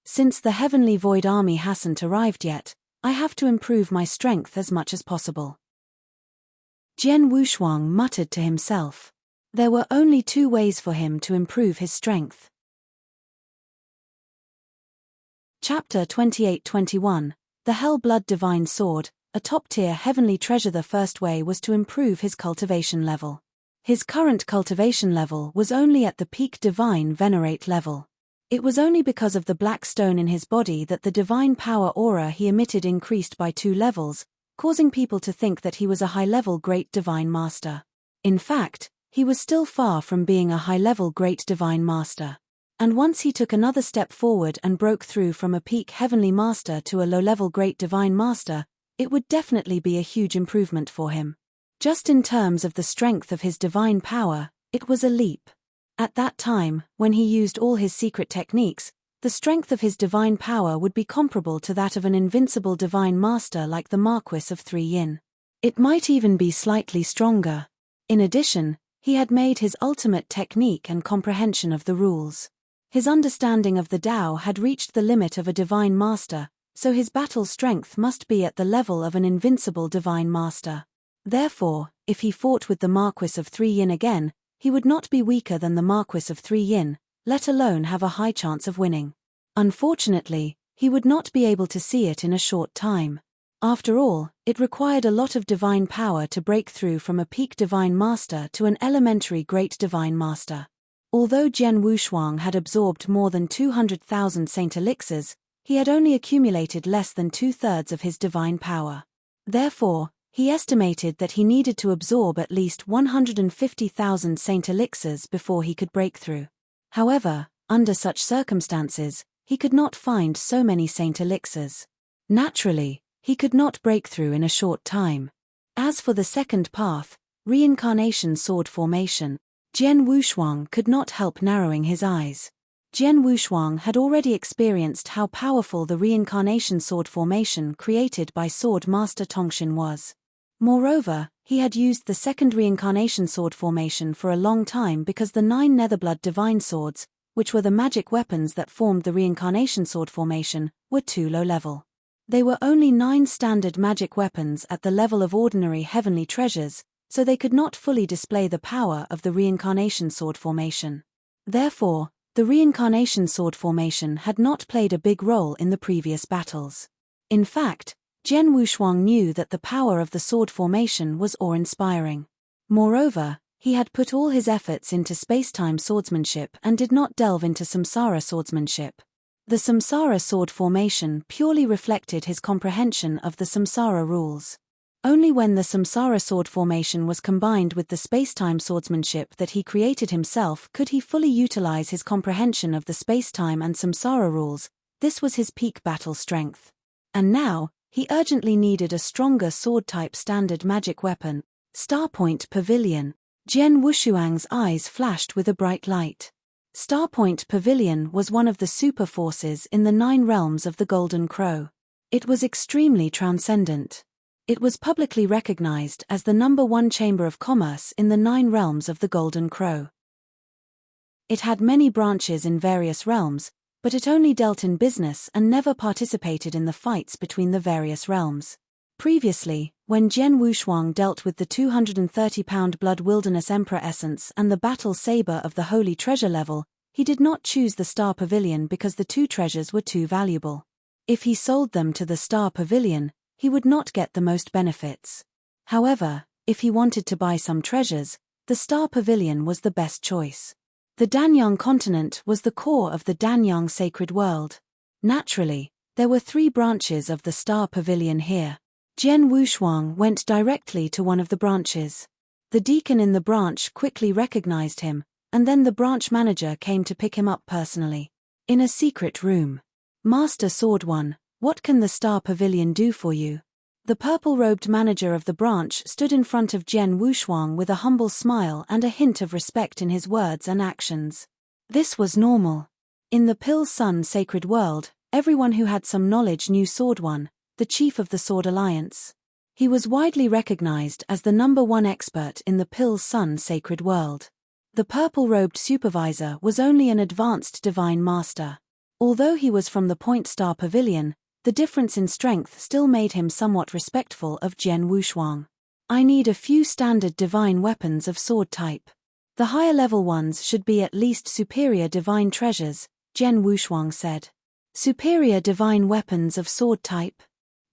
Since the Heavenly Void army hasn't arrived yet, I have to improve my strength as much as possible. Jian Wushuang muttered to himself. There were only 2 ways for him to improve his strength. Chapter 28-21, The Hell-Blood Divine Sword, a top-tier heavenly treasure. The first way was to improve his cultivation level. His current cultivation level was only at the peak divine venerate level. It was only because of the black stone in his body that the divine power aura he emitted increased by 2 levels, causing people to think that he was a high-level great divine master. In fact, he was still far from being a high-level great divine master. And once he took another step forward and broke through from a peak heavenly master to a low-level great divine master, it would definitely be a huge improvement for him. Just in terms of the strength of his divine power, it was a leap. At that time, when he used all his secret techniques, the strength of his divine power would be comparable to that of an invincible divine master like the Marquis of 3 Yin. It might even be slightly stronger. In addition, he had made his ultimate technique and comprehension of the rules. His understanding of the Tao had reached the limit of a divine master, so his battle strength must be at the level of an invincible divine master. Therefore, if he fought with the Marquis of 3 Yin again, he would not be weaker than the Marquis of 3 Yin, let alone have a high chance of winning. Unfortunately, he would not be able to see it in a short time. After all, it required a lot of divine power to break through from a peak divine master to an elementary great divine master. Although Jian Wushuang had absorbed more than 200,000 saint elixirs, he had only accumulated less than 2/3 of his divine power. Therefore, he estimated that he needed to absorb at least 150,000 saint elixirs before he could break through. However, under such circumstances, he could not find so many saint elixirs. Naturally, he could not break through in a short time. As for the second path, reincarnation sword formation, Jian Wushuang could not help narrowing his eyes. Jian Wushuang had already experienced how powerful the reincarnation sword formation created by Sword Master Tongxin was. Moreover, he had used the second reincarnation sword formation for a long time because the 9 Netherblood divine swords, which were the magic weapons that formed the reincarnation sword formation, were too low level. They were only 9 standard magic weapons at the level of ordinary heavenly treasures, so they could not fully display the power of the reincarnation sword formation. Therefore, the reincarnation sword formation had not played a big role in the previous battles. In fact, Jian Wushuang knew that the power of the sword formation was awe-inspiring. Moreover, he had put all his efforts into space-time swordsmanship and did not delve into samsara swordsmanship. The samsara sword formation purely reflected his comprehension of the samsara rules. Only when the samsara sword formation was combined with the space-time swordsmanship that he created himself could he fully utilize his comprehension of the space-time and samsara rules. This was his peak battle strength. And now, he urgently needed a stronger sword-type standard magic weapon. Starpoint Pavilion. Jian Wushuang's eyes flashed with a bright light. Starpoint Pavilion was one of the super forces in the 9 realms of the Golden Crow. It was extremely transcendent. It was publicly recognized as the #1 chamber of commerce in the 9 realms of the Golden Crow. It had many branches in various realms, but it only dealt in business and never participated in the fights between the various realms. Previously, when Jian Wushuang dealt with the 230-pound Blood Wilderness Emperor Essence and the Battle Saber of the Holy Treasure level, he did not choose the Star Pavilion because the 2 treasures were too valuable. If he sold them to the Star Pavilion, he would not get the most benefits. However, if he wanted to buy some treasures, the Star Pavilion was the best choice. The Danyang continent was the core of the Danyang sacred world. Naturally, there were 3 branches of the Star Pavilion here. Jian Wushuang went directly to one of the branches. The deacon in the branch quickly recognized him, and then the branch manager came to pick him up personally. In a secret room. Master Sword One, what can the Star Pavilion do for you? The purple-robed manager of the branch stood in front of Jian Wushuang with a humble smile and a hint of respect in his words and actions. This was normal. In the Pill Sun sacred world, everyone who had some knowledge knew Sword One, the chief of the Sword Alliance. He was widely recognized as the #1 expert in the Pill Sun sacred world. The purple-robed supervisor was only an advanced divine master. Although he was from the Point Star Pavilion, the difference in strength still made him somewhat respectful of Jian Wushuang. I need a few standard divine weapons of sword type. The higher level ones should be at least superior divine treasures, Jian Wushuang said. Superior divine weapons of sword type?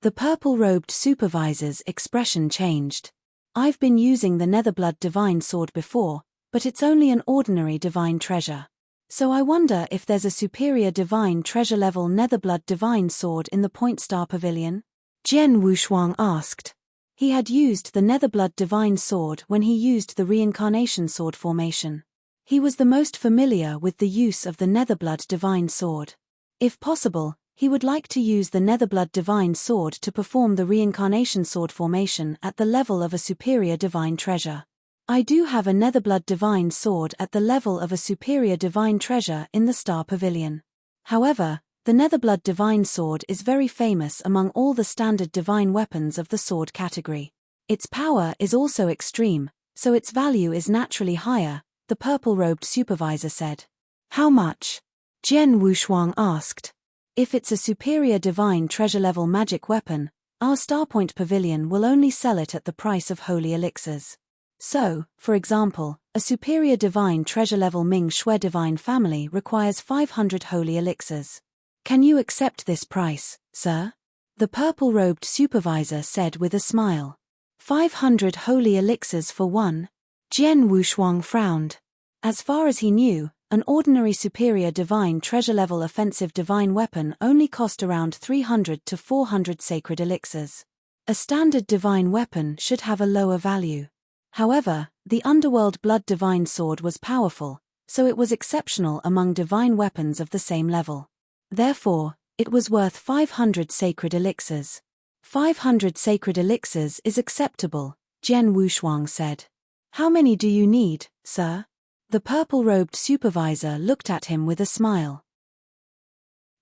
The purple-robed supervisor's expression changed. I've been using the Netherblood divine sword before, but it's only an ordinary divine treasure. So I wonder if there's a superior divine treasure level Netherblood divine sword in the Point Star Pavilion? Jian Wushuang asked. He had used the Netherblood divine sword when he used the reincarnation sword formation. He was the most familiar with the use of the Netherblood divine sword. If possible, he would like to use the Netherblood divine sword to perform the reincarnation sword formation at the level of a superior divine treasure. I do have a Netherblood divine sword at the level of a superior divine treasure in the Star Pavilion. However, the Netherblood divine sword is very famous among all the standard divine weapons of the sword category. Its power is also extreme, so its value is naturally higher, the purple-robed supervisor said. How much? Jian Wushuang asked. If it's a superior divine treasure-level magic weapon, our Starpoint Pavilion will only sell it at the price of holy elixirs. So, for example, a superior divine treasure-level Ming Shui divine family requires 500 holy elixirs. Can you accept this price, sir? The purple-robed supervisor said with a smile. 500 holy elixirs for one? Jian Wushuang frowned. As far as he knew, an ordinary superior divine treasure-level offensive divine weapon only cost around 300 to 400 sacred elixirs. A standard divine weapon should have a lower value. However, the Underworld Blood divine sword was powerful, so it was exceptional among divine weapons of the same level. Therefore, it was worth 500 sacred elixirs. 500 sacred elixirs is acceptable, Jian Wushuang said. How many do you need, sir? The purple-robed supervisor looked at him with a smile.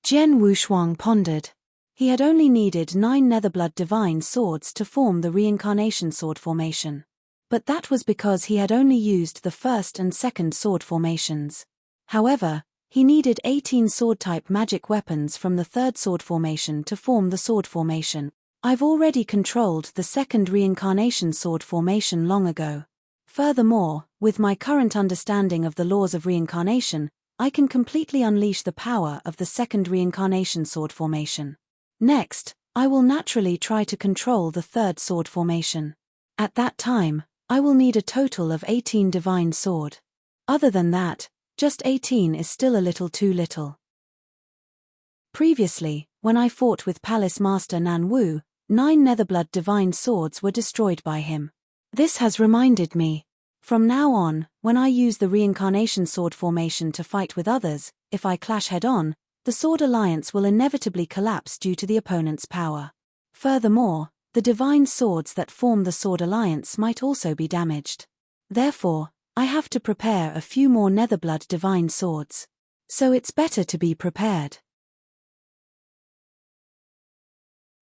Jian Wushuang pondered. He had only needed 9 Netherblood divine swords to form the reincarnation sword formation. But that was because he had only used the first and second sword formations. However, he needed 18 sword-type magic weapons from the third sword formation to form the sword formation. I've already controlled the second reincarnation sword formation long ago. Furthermore, with my current understanding of the laws of reincarnation, I can completely unleash the power of the second reincarnation sword formation. Next, I will naturally try to control the third sword formation. At that time, I will need a total of 18 divine sword. Other than that, just 18 is still a little too little. Previously, when I fought with Palace Master Nan Wu, 9 Netherblood divine swords were destroyed by him. This has reminded me. From now on, when I use the reincarnation sword formation to fight with others, if I clash head-on, the sword alliance will inevitably collapse due to the opponent's power. Furthermore, the divine swords that form the sword alliance might also be damaged. Therefore, I have to prepare a few more Netherblood divine swords. So it's better to be prepared.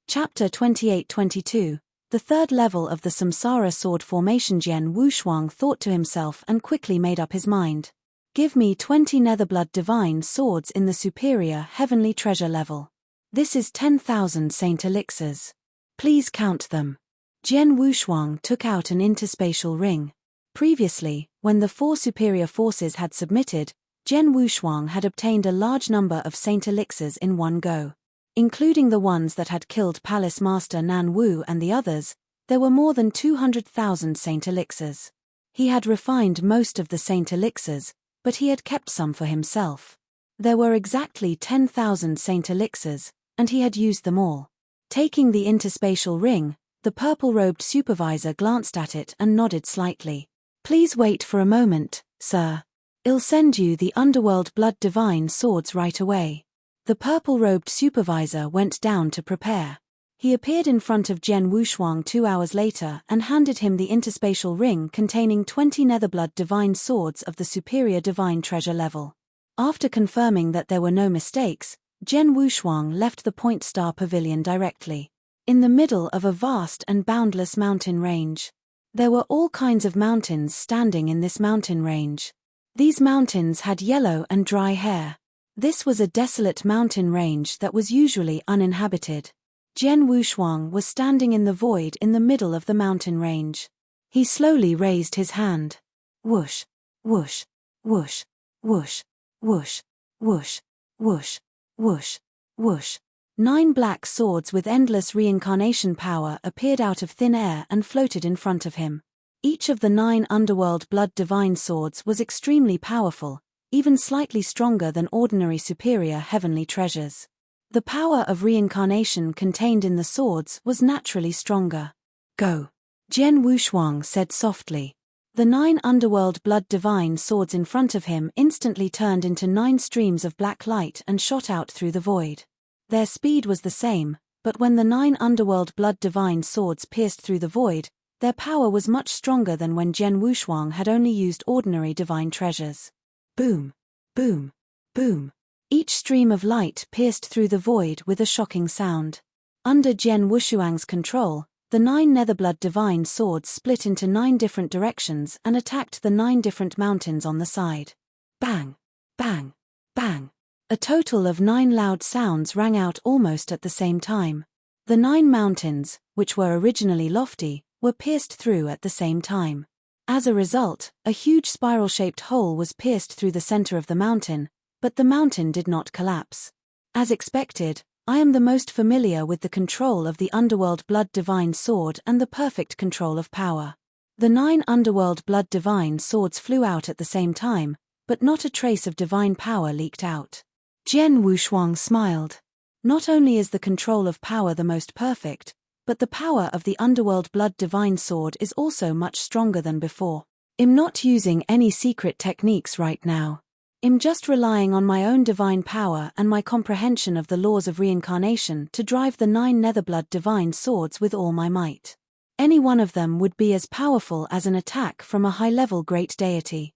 Chapter 28-22. The third level of the Samsara sword formation. Jian Wushuang thought to himself and quickly made up his mind. Give me 20 Netherblood divine swords in the superior heavenly treasure level. This is 10,000 saint elixirs. Please count them. Jian Wushuang took out an interspatial ring. Previously, when the 4 superior forces had submitted, Jian Wushuang had obtained a large number of saint elixirs in one go. Including the ones that had killed Palace Master Nan Wu and the others, there were more than 200,000 saint elixirs. He had refined most of the saint elixirs, but he had kept some for himself. There were exactly 10,000 saint elixirs, and he had used them all. Taking the interspatial ring, the purple-robed supervisor glanced at it and nodded slightly. Please wait for a moment, sir. I'll send you the underworld blood divine swords right away. The purple-robed supervisor went down to prepare. He appeared in front of Jian Wushuang 2 hours later and handed him the interspatial ring containing 20 Netherblood divine swords of the superior divine treasure level. After confirming that there were no mistakes, Jian Wushuang left the Point Star Pavilion directly. In the middle of a vast and boundless mountain range. There were all kinds of mountains standing in this mountain range. These mountains had yellow and dry hair. This was a desolate mountain range that was usually uninhabited. Jian Wushuang was standing in the void in the middle of the mountain range. He slowly raised his hand. Whoosh, whoosh, whoosh, whoosh, whoosh, whoosh, whoosh, whoosh, whoosh. 9 black swords with endless reincarnation power appeared out of thin air and floated in front of him. Each of the 9 underworld blood divine swords was extremely powerful, even slightly stronger than ordinary superior heavenly treasures. The power of reincarnation contained in the swords was naturally stronger. Go. Jian Wushuang said softly. The 9 underworld blood divine swords in front of him instantly turned into 9 streams of black light and shot out through the void. Their speed was the same, but when the 9 underworld blood divine swords pierced through the void, their power was much stronger than when Jian Wushuang had only used ordinary divine treasures. Boom, boom, boom. Each stream of light pierced through the void with a shocking sound. Under Jian Wushuang's control, the 9 Netherblood divine swords split into 9 different directions and attacked the 9 different mountains on the side. Bang, bang, bang. A total of 9 loud sounds rang out almost at the same time. The 9 mountains, which were originally lofty, were pierced through at the same time. As a result, a huge spiral-shaped hole was pierced through the center of the mountain, but the mountain did not collapse. As expected, I am the most familiar with the control of the underworld blood divine sword and the perfect control of power. The 9 underworld blood divine swords flew out at the same time, but not a trace of divine power leaked out. Jian Wushuang smiled. Not only is the control of power the most perfect, but the power of the underworld blood divine sword is also much stronger than before. I'm not using any secret techniques right now. I'm just relying on my own divine power and my comprehension of the laws of reincarnation to drive the 9 Netherblood divine swords with all my might. Any one of them would be as powerful as an attack from a high-level great deity.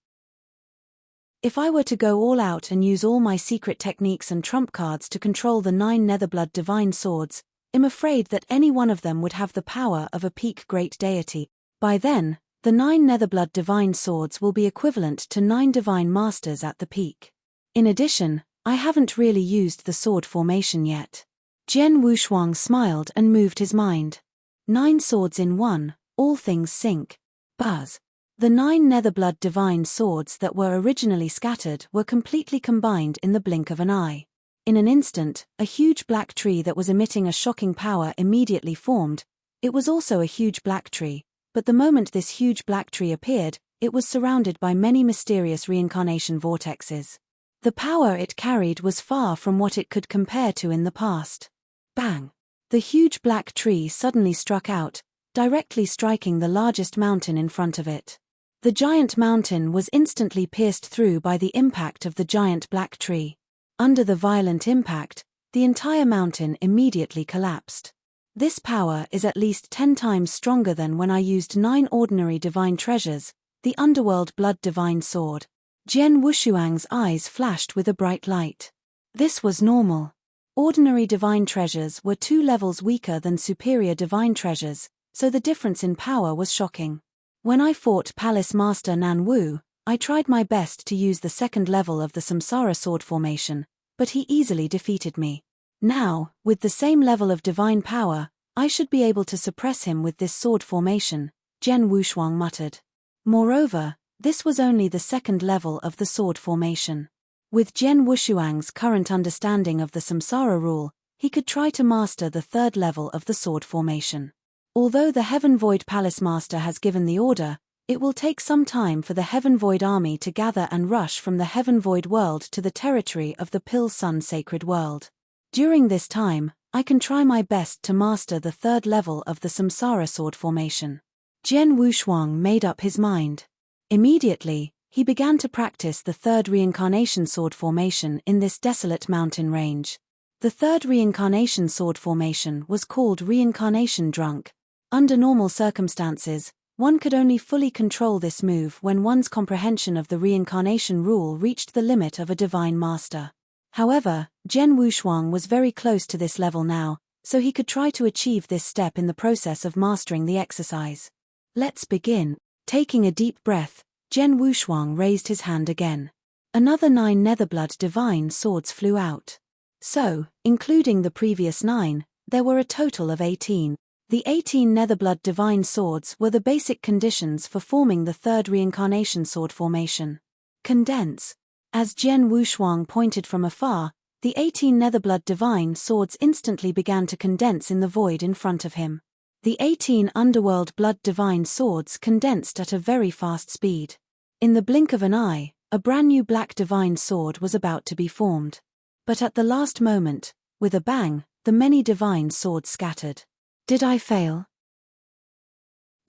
If I were to go all out and use all my secret techniques and trump cards to control the 9 Netherblood divine swords, I'm afraid that any one of them would have the power of a peak great deity. By then, the 9 Netherblood divine swords will be equivalent to 9 divine masters at the peak. In addition, I haven't really used the sword formation yet. Jian Wushuang smiled and moved his mind. 9 swords in one, all things sync. Buzz. The 9 Netherblood divine swords that were originally scattered were completely combined in the blink of an eye. In an instant, a huge black tree that was emitting a shocking power immediately formed. It was also a huge black tree, but the moment this huge black tree appeared, it was surrounded by many mysterious reincarnation vortexes. The power it carried was far from what it could compare to in the past. Bang! The huge black tree suddenly struck out, directly striking the largest mountain in front of it. The giant mountain was instantly pierced through by the impact of the giant black tree. Under the violent impact, the entire mountain immediately collapsed. This power is at least 10 times stronger than when I used 9 ordinary divine treasures, the Underworld Blood Divine Sword. Jian Wushuang's eyes flashed with a bright light. This was normal. Ordinary divine treasures were 2 levels weaker than superior divine treasures, so the difference in power was shocking. When I fought Palace Master Nan Wu, I tried my best to use the 2nd level of the Samsara sword formation, but he easily defeated me. Now, with the same level of divine power, I should be able to suppress him with this sword formation, Jian Wushuang muttered. Moreover, this was only the 2nd level of the sword formation. With Jian Wushuang's current understanding of the Samsara rule, he could try to master the 3rd level of the sword formation. Although the Heaven Void Palace Master has given the order, it will take some time for the Heaven Void army to gather and rush from the Heaven Void world to the territory of the Pill Sun Sacred World. During this time, I can try my best to master the 3rd level of the Samsara sword formation. Jian Wushuang made up his mind. Immediately, he began to practice the 3rd reincarnation sword formation in this desolate mountain range. The 3rd reincarnation sword formation was called Reincarnation Drunk. Under normal circumstances, one could only fully control this move when one's comprehension of the reincarnation rule reached the limit of a divine master. However, Jian Wushuang was very close to this level now, so he could try to achieve this step in the process of mastering the exercise. Let's begin. Taking a deep breath, Jian Wushuang raised his hand again. Another 9 Netherblood divine swords flew out. So, including the previous 9, there were a total of 18. The 18 Netherblood divine swords were the basic conditions for forming the 3rd reincarnation sword formation. Condense. As Jian Wushuang pointed from afar, the 18 Netherblood divine swords instantly began to condense in the void in front of him. The 18 Underworld Blood divine swords condensed at a very fast speed. In the blink of an eye, a brand new black divine sword was about to be formed. But at the last moment, with a bang, the many divine swords scattered. Did I fail?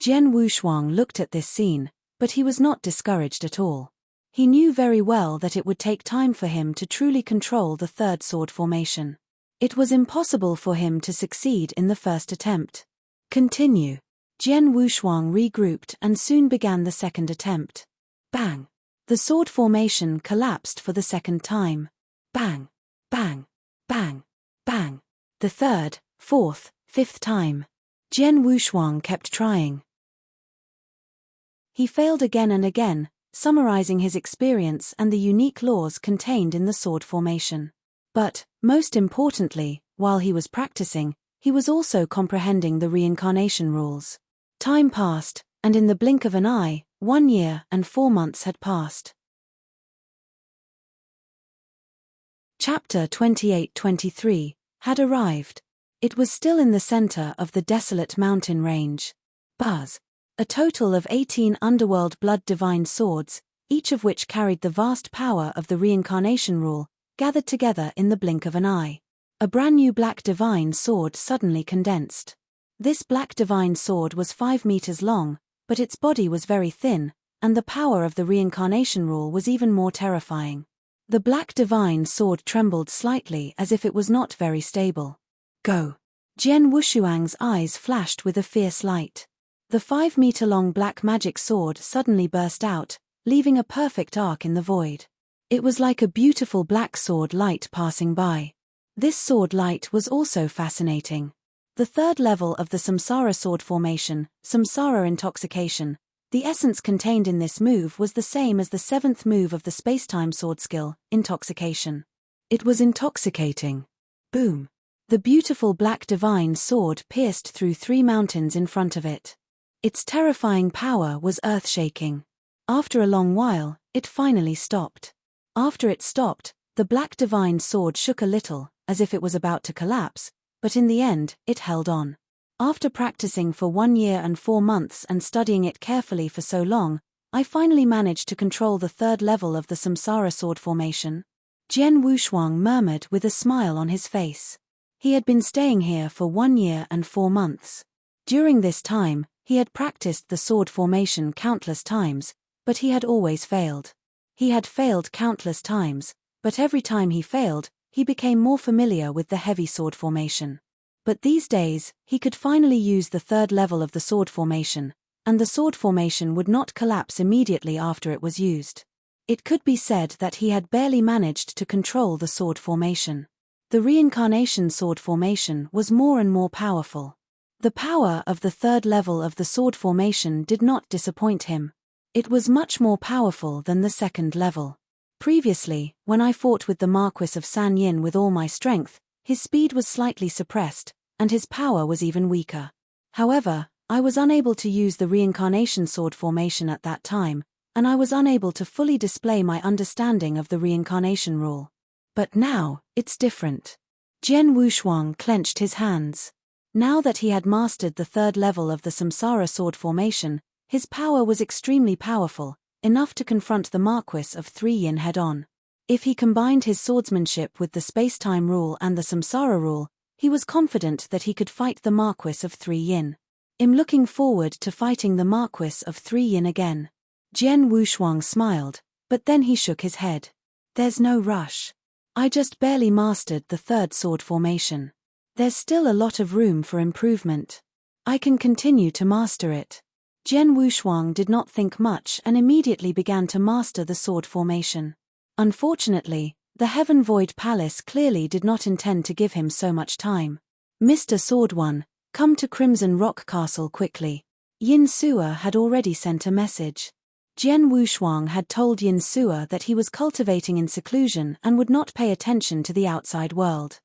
Jian Wushuang looked at this scene, but he was not discouraged at all. He knew very well that it would take time for him to truly control the 3rd sword formation. It was impossible for him to succeed in the first attempt. Continue. Jian Wushuang regrouped and soon began the 2nd attempt. Bang! The sword formation collapsed for the 2nd time. Bang! Bang! Bang! Bang! The 3rd, 4th, 5th time. Jian Wushuang kept trying. He failed again and again, summarizing his experience and the unique laws contained in the sword formation. But, most importantly, while he was practicing, he was also comprehending the reincarnation rules. Time passed, and in the blink of an eye, 1 year and 4 months had passed. Chapter 28-23 had arrived. It was still in the center of the desolate mountain range. Buzz. A total of 18 Underworld Blood divine swords, each of which carried the vast power of the reincarnation rule, gathered together in the blink of an eye. A brand new black divine sword suddenly condensed. This black divine sword was 5 meters long, but its body was very thin, and the power of the reincarnation rule was even more terrifying. The black divine sword trembled slightly as if it was not very stable. Go! Jian Wushuang's eyes flashed with a fierce light. The 5-meter-long black magic sword suddenly burst out, leaving a perfect arc in the void. It was like a beautiful black sword light passing by. This sword light was also fascinating. The 3rd level of the Samsara sword formation, Samsara intoxication, the essence contained in this move was the same as the 7th move of the spacetime sword skill, intoxication. It was intoxicating. Boom. The beautiful black divine sword pierced through 3 mountains in front of it. Its terrifying power was earth-shaking. After a long while, it finally stopped. After it stopped, the black divine sword shook a little, as if it was about to collapse, but in the end, it held on. After practicing for 1 year and 4 months and studying it carefully for so long, I finally managed to control the 3rd level of the samsara sword formation. Jian Wushuang murmured with a smile on his face. He had been staying here for 1 year and 4 months. During this time, he had practiced the sword formation countless times, but he had always failed. He had failed countless times, but every time he failed, he became more familiar with the heavy sword formation. But these days, he could finally use the 3rd level of the sword formation, and the sword formation would not collapse immediately after it was used. It could be said that he had barely managed to control the sword formation. The reincarnation sword formation was more and more powerful. The power of the 3rd level of the sword formation did not disappoint him. It was much more powerful than the 2nd level. Previously, when I fought with the Marquis of San Yin with all my strength, his speed was slightly suppressed, and his power was even weaker. However, I was unable to use the reincarnation sword formation at that time, and I was unable to fully display my understanding of the reincarnation rule. But now, it's different. Jian Wushuang clenched his hands. Now that he had mastered the 3rd level of the samsara sword formation, his power was extremely powerful, enough to confront the Marquis of 3 Yin head-on. If he combined his swordsmanship with the space-time rule and the samsara rule, he was confident that he could fight the Marquis of 3 Yin. I'm looking forward to fighting the Marquis of 3 Yin again. Jian Wushuang smiled, but then he shook his head. There's no rush. I just barely mastered the 3rd sword formation. There's still a lot of room for improvement. I can continue to master it. Jian Wushuang did not think much and immediately began to master the sword formation. Unfortunately, the Heaven Void Palace clearly did not intend to give him so much time. Mr. Sword One, come to Crimson Rock Castle quickly. Yin Sua had already sent a message. Jian Wushuang had told Yin Sua that he was cultivating in seclusion and would not pay attention to the outside world.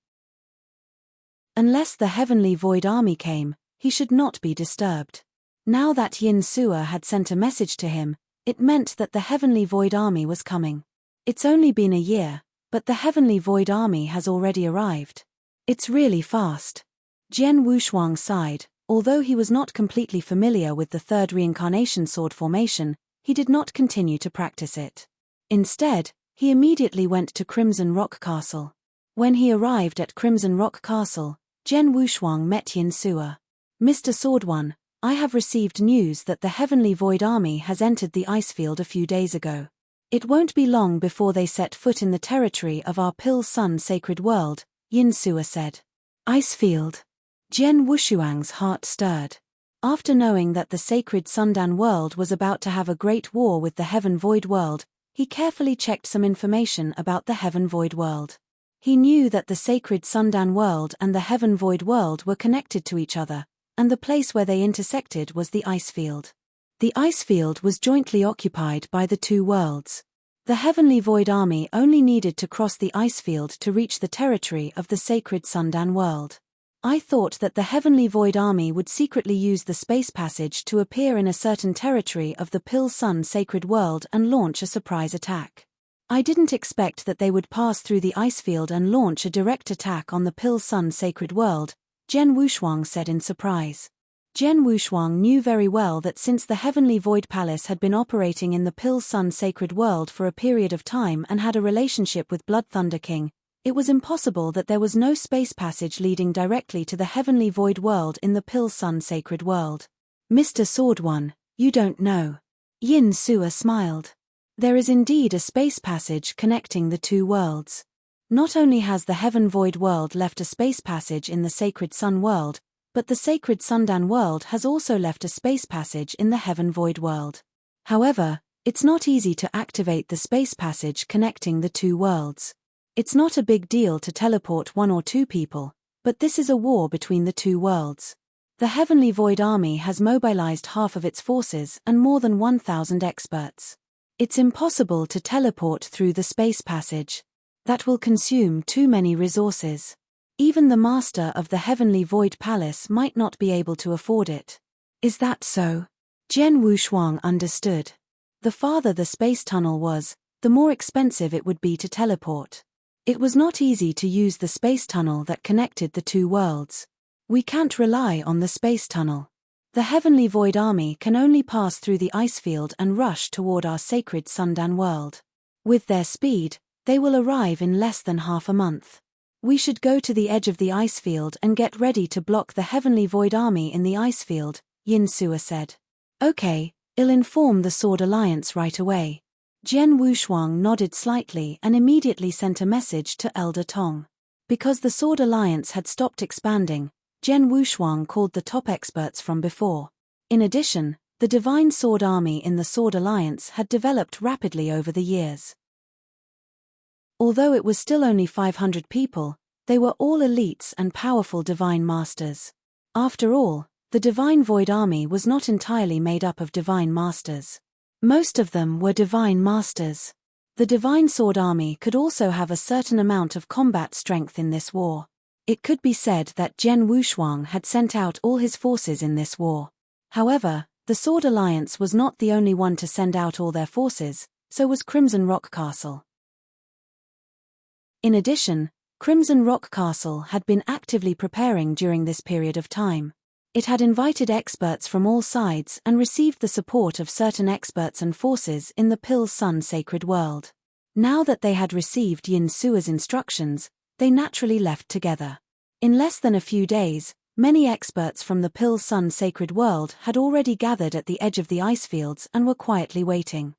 Unless the Heavenly Void Army came, he should not be disturbed. Now that Yin Sua had sent a message to him, it meant that the Heavenly Void Army was coming. It's only been a year, but the Heavenly Void Army has already arrived. It's really fast. Jian Wushuang sighed. Although he was not completely familiar with the 3rd reincarnation sword formation, he did not continue to practice it. Instead, he immediately went to Crimson Rock Castle. When he arrived at Crimson Rock Castle, Jian Wushuang met Yin Sua. Mr. Sword One, I have received news that the Heavenly Void Army has entered the icefield a few days ago. It won't be long before they set foot in the territory of our Pill Sun sacred world, Yin Sua said. Icefield. Jian Wushuang's heart stirred. After knowing that the sacred Sundan world was about to have a great war with the Heaven Void world, he carefully checked some information about the Heaven Void world. He knew that the sacred Sundan world and the Heaven Void world were connected to each other, and the place where they intersected was the icefield. The icefield was jointly occupied by the 2 worlds. The Heavenly Void Army only needed to cross the icefield to reach the territory of the sacred Sundan world. I thought that the Heavenly Void Army would secretly use the space passage to appear in a certain territory of the Pill Sun sacred world and launch a surprise attack. I didn't expect that they would pass through the icefield and launch a direct attack on the Pill Sun sacred world, Jian Wushuang said in surprise. Jian Wushuang knew very well that since the Heavenly Void Palace had been operating in the Pill Sun sacred world for a period of time and had a relationship with Blood Thunder King, it was impossible that there was no space passage leading directly to the Heavenly Void world in the Pill Sun sacred world. Mr. Sword One, you don't know. Yin Sua smiled. There is indeed a space passage connecting the 2 worlds. Not only has the Heaven Void world left a space passage in the sacred Sun world, but the sacred Sundan world has also left a space passage in the Heaven Void world. However, it's not easy to activate the space passage connecting the 2 worlds. It's not a big deal to teleport 1 or 2 people, but this is a war between the 2 worlds. The Heavenly Void Army has mobilized half of its forces and more than 1,000 experts. It's impossible to teleport through the space passage. That will consume too many resources. Even the master of the Heavenly Void Palace might not be able to afford it. Is that so? Jian Wushuang understood. The farther the space tunnel was, the more expensive it would be to teleport. It was not easy to use the space tunnel that connected the two worlds. We can't rely on the space tunnel. The Heavenly Void Army can only pass through the ice field and rush toward our sacred Sundan world. With their speed, they will arrive in less than half a month. We should go to the edge of the ice field and get ready to block the Heavenly Void Army in the ice field, Yin Sua said. Okay, I'll inform the Sword Alliance right away. Jian Wushuang nodded slightly and immediately sent a message to Elder Tong. Because the Sword Alliance had stopped expanding, Jian Wushuang called the top experts from before. In addition, the Divine Sword Army in the Sword Alliance had developed rapidly over the years. Although it was still only 500 people, they were all elites and powerful divine masters. After all, the Divine Void Army was not entirely made up of divine masters. Most of them were divine masters. The Divine Sword Army could also have a certain amount of combat strength in this war. It could be said that Jian Wushuang had sent out all his forces in this war. However, the Sword Alliance was not the only one to send out all their forces, so was Crimson Rock Castle. In addition, Crimson Rock Castle had been actively preparing during this period of time. It had invited experts from all sides and received the support of certain experts and forces in the Pill Sun sacred world. Now that they had received Yin Sua's instructions, they naturally left together. In less than a few days, many experts from the Pill Sun sacred world had already gathered at the edge of the ice fields and were quietly waiting.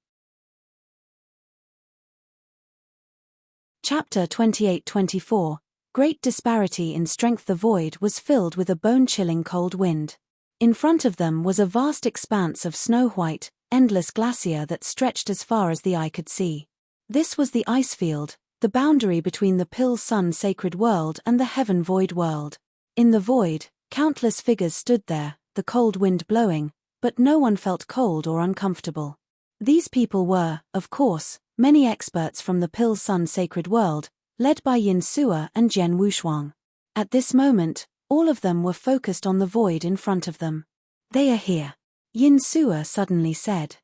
Chapter 28-24, Great Disparity in Strength. The void was filled with a bone-chilling cold wind. In front of them was a vast expanse of snow-white, endless glacier that stretched as far as the eye could see. This was the ice field, the boundary between the Pill Sun sacred world and the Heaven Void world. In the void, countless figures stood there, the cold wind blowing, but no one felt cold or uncomfortable. These people were, of course, many experts from the Pill Sun sacred world, led by Yin Sua and Jian Wushuang. At this moment, all of them were focused on the void in front of them. They are here, Yin Sua suddenly said.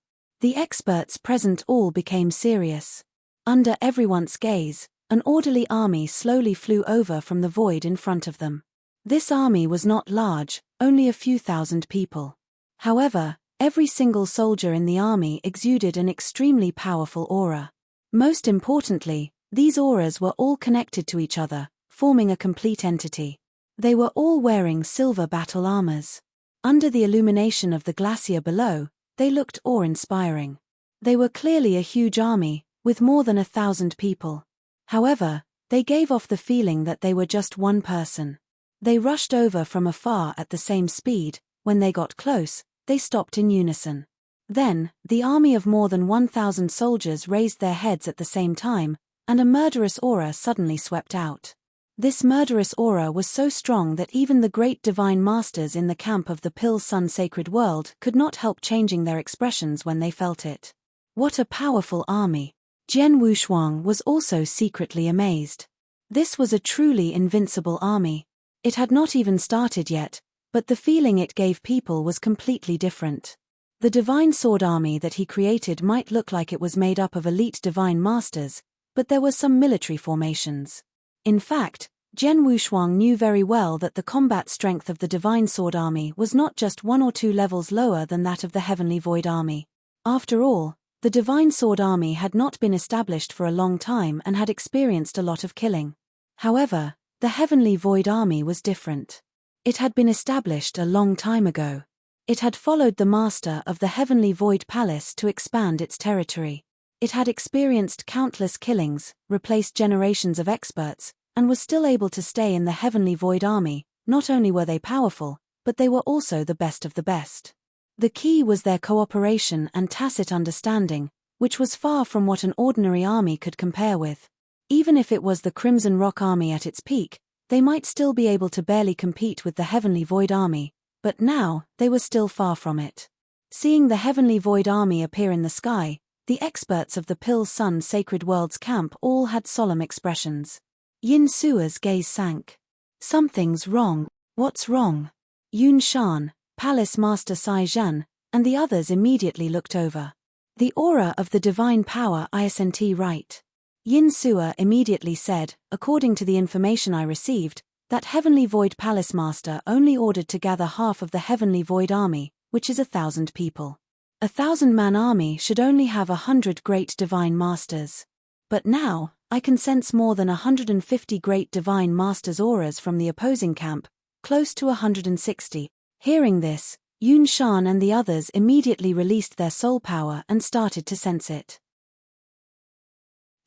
The experts present all became serious. Under everyone's gaze, an orderly army slowly flew over from the void in front of them. This army was not large, only a few thousand people. However, every single soldier in the army exuded an extremely powerful aura. Most importantly, these auras were all connected to each other, forming a complete entity. They were all wearing silver battle armors. Under the illumination of the glacier below, they looked awe-inspiring. They were clearly a huge army, with more than 1,000 people. However, they gave off the feeling that they were just one person. They rushed over from afar at the same speed. When they got close, they stopped in unison. Then, the army of more than 1,000 soldiers raised their heads at the same time, and a murderous aura suddenly swept out. This murderous aura was so strong that even the great divine masters in the camp of the Pill Sun sacred world could not help changing their expressions when they felt it. What a powerful army! Jian Wushuang was also secretly amazed. This was a truly invincible army. It had not even started yet, but the feeling it gave people was completely different. The Divine Sword Army that he created might look like it was made up of elite divine masters, but there were some military formations. In fact, Jian Wushuang knew very well that the combat strength of the Divine Sword Army was not just 1 or 2 levels lower than that of the Heavenly Void Army. After all, the Divine Sword Army had not been established for a long time and had experienced a lot of killing. However, the Heavenly Void Army was different. It had been established a long time ago. It had followed the master of the Heavenly Void Palace to expand its territory. It had experienced countless killings, replaced generations of experts, and was still able to stay in the Heavenly Void Army. Not only were they powerful, but they were also the best of the best. The key was their cooperation and tacit understanding, which was far from what an ordinary army could compare with. Even if it was the Crimson Rock Army at its peak, they might still be able to barely compete with the Heavenly Void Army, but now, they were still far from it. Seeing the Heavenly Void Army appear in the sky, the experts of the Pill Sun Sacred World's camp all had solemn expressions. Yin Sua's gaze sank. Something's wrong. What's wrong? Yun Shan, Palace Master Sai Zhan, and the others immediately looked over. The aura of the divine power isn't right. Yin Suo immediately said, according to the information I received, that Heavenly Void Palace Master only ordered to gather half of the Heavenly Void army, which is 1,000 people. 1,000-man army should only have 100 great divine masters. But now, I can sense more than 150 great divine masters' auras from the opposing camp, close to 160. Hearing this, Yun Shan and the others immediately released their soul power and started to sense it.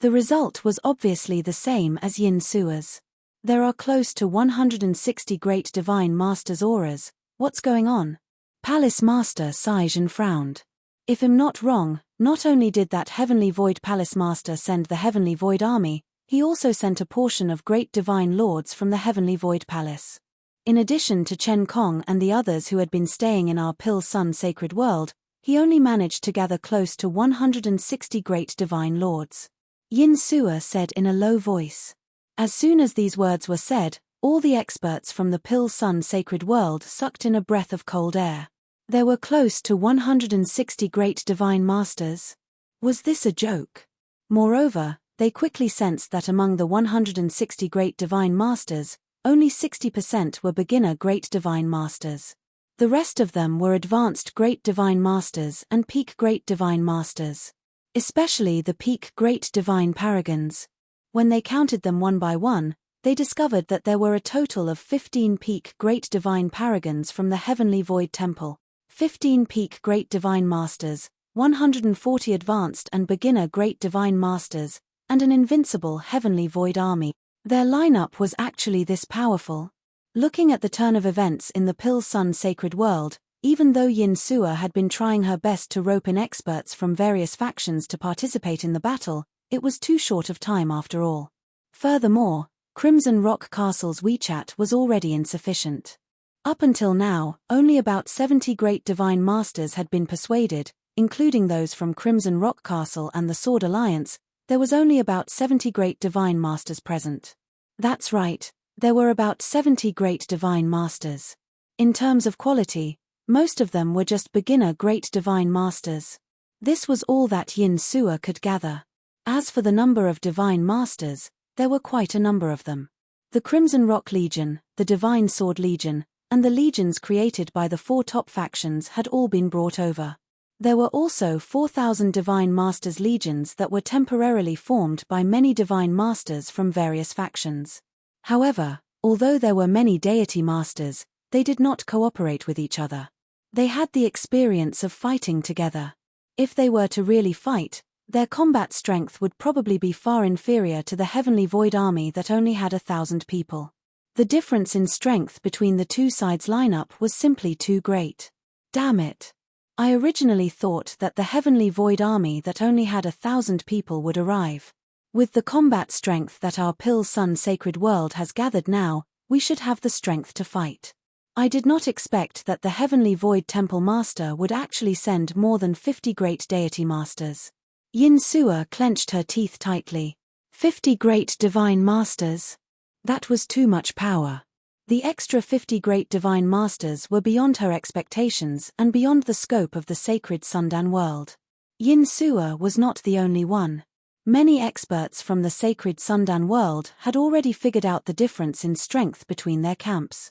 The result was obviously the same as Yin Suo's. There are close to 160 great divine masters' auras. What's going on? Palace Master Sai Zhan frowned. If I'm not wrong, not only did that Heavenly Void Palace Master send the Heavenly Void army, he also sent a portion of great divine lords from the Heavenly Void Palace. In addition to Chen Kong and the others who had been staying in our Pill Sun sacred world, he only managed to gather close to 160 great divine lords. Yin Suo said in a low voice. As soon as these words were said, all the experts from the Pill Sun sacred world sucked in a breath of cold air. There were close to 160 great divine masters. Was this a joke? Moreover, they quickly sensed that among the 160 great divine masters, only 60% were beginner great divine masters. The rest of them were advanced great divine masters and peak great divine masters. Especially the peak great divine paragons. When they counted them one by one, they discovered that there were a total of 15 peak great divine paragons from the Heavenly Void Temple, 15 peak great divine masters, 140 advanced and beginner great divine masters, and an invincible Heavenly Void army. Their lineup was actually this powerful. Looking at the turn of events in the Pill Sun sacred world, even though Yin Suo had been trying her best to rope in experts from various factions to participate in the battle, it was too short of time after all. Furthermore, Crimson Rock Castle's WeChat was already insufficient. Up until now, only about 70 great divine masters had been persuaded, including those from Crimson Rock Castle and the Sword Alliance. There was only about 70 great divine masters present. That's right, there were about 70 great divine masters. In terms of quality, most of them were just beginner great divine masters. This was all that Yin Suo could gather. As for the number of divine masters, there were quite a number of them. The Crimson Rock Legion, the Divine Sword Legion, and the legions created by the 4 top factions had all been brought over. There were also 4,000 Divine Masters legions that were temporarily formed by many Divine Masters from various factions. However, although there were many Deity Masters, they did not cooperate with each other. They had the experience of fighting together. If they were to really fight, their combat strength would probably be far inferior to the Heavenly Void army that only had 1,000 people. The difference in strength between the two sides' lineup was simply too great. Damn it. I originally thought that the Heavenly Void army that only had 1,000 people would arrive. With the combat strength that our Pill Sun sacred world has gathered now, we should have the strength to fight. I did not expect that the Heavenly Void Temple Master would actually send more than 50 great deity masters. Yin Suo clenched her teeth tightly. 50 great divine masters? That was too much power. The extra 50 great divine masters were beyond her expectations and beyond the scope of the sacred Sundan world. Yin Suo was not the only one. Many experts from the sacred Sundan world had already figured out the difference in strength between their camps.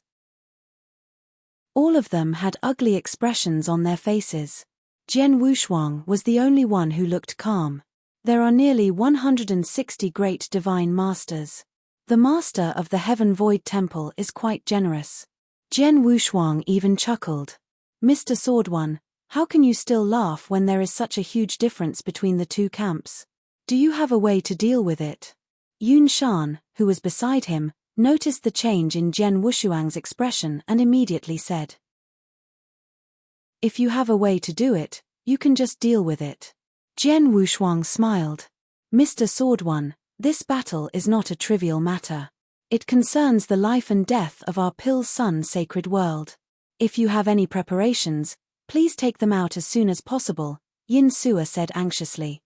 All of them had ugly expressions on their faces. Jian Wushuang was the only one who looked calm. There are nearly 160 great divine masters. The master of the Heaven Void Temple is quite generous. Jian Wushuang even chuckled. Mr. Sword One, how can you still laugh when there is such a huge difference between the two camps? Do you have a way to deal with it? Yun Shan, who was beside him, noticed the change in Jian Wushuang's expression and immediately said, "If you have a way to do it, you can just deal with it." Jian Wushuang smiled. Mr. Sword One, this battle is not a trivial matter. It concerns the life and death of our Pill Sun sacred world. If you have any preparations, please take them out as soon as possible, Yin Suo said anxiously.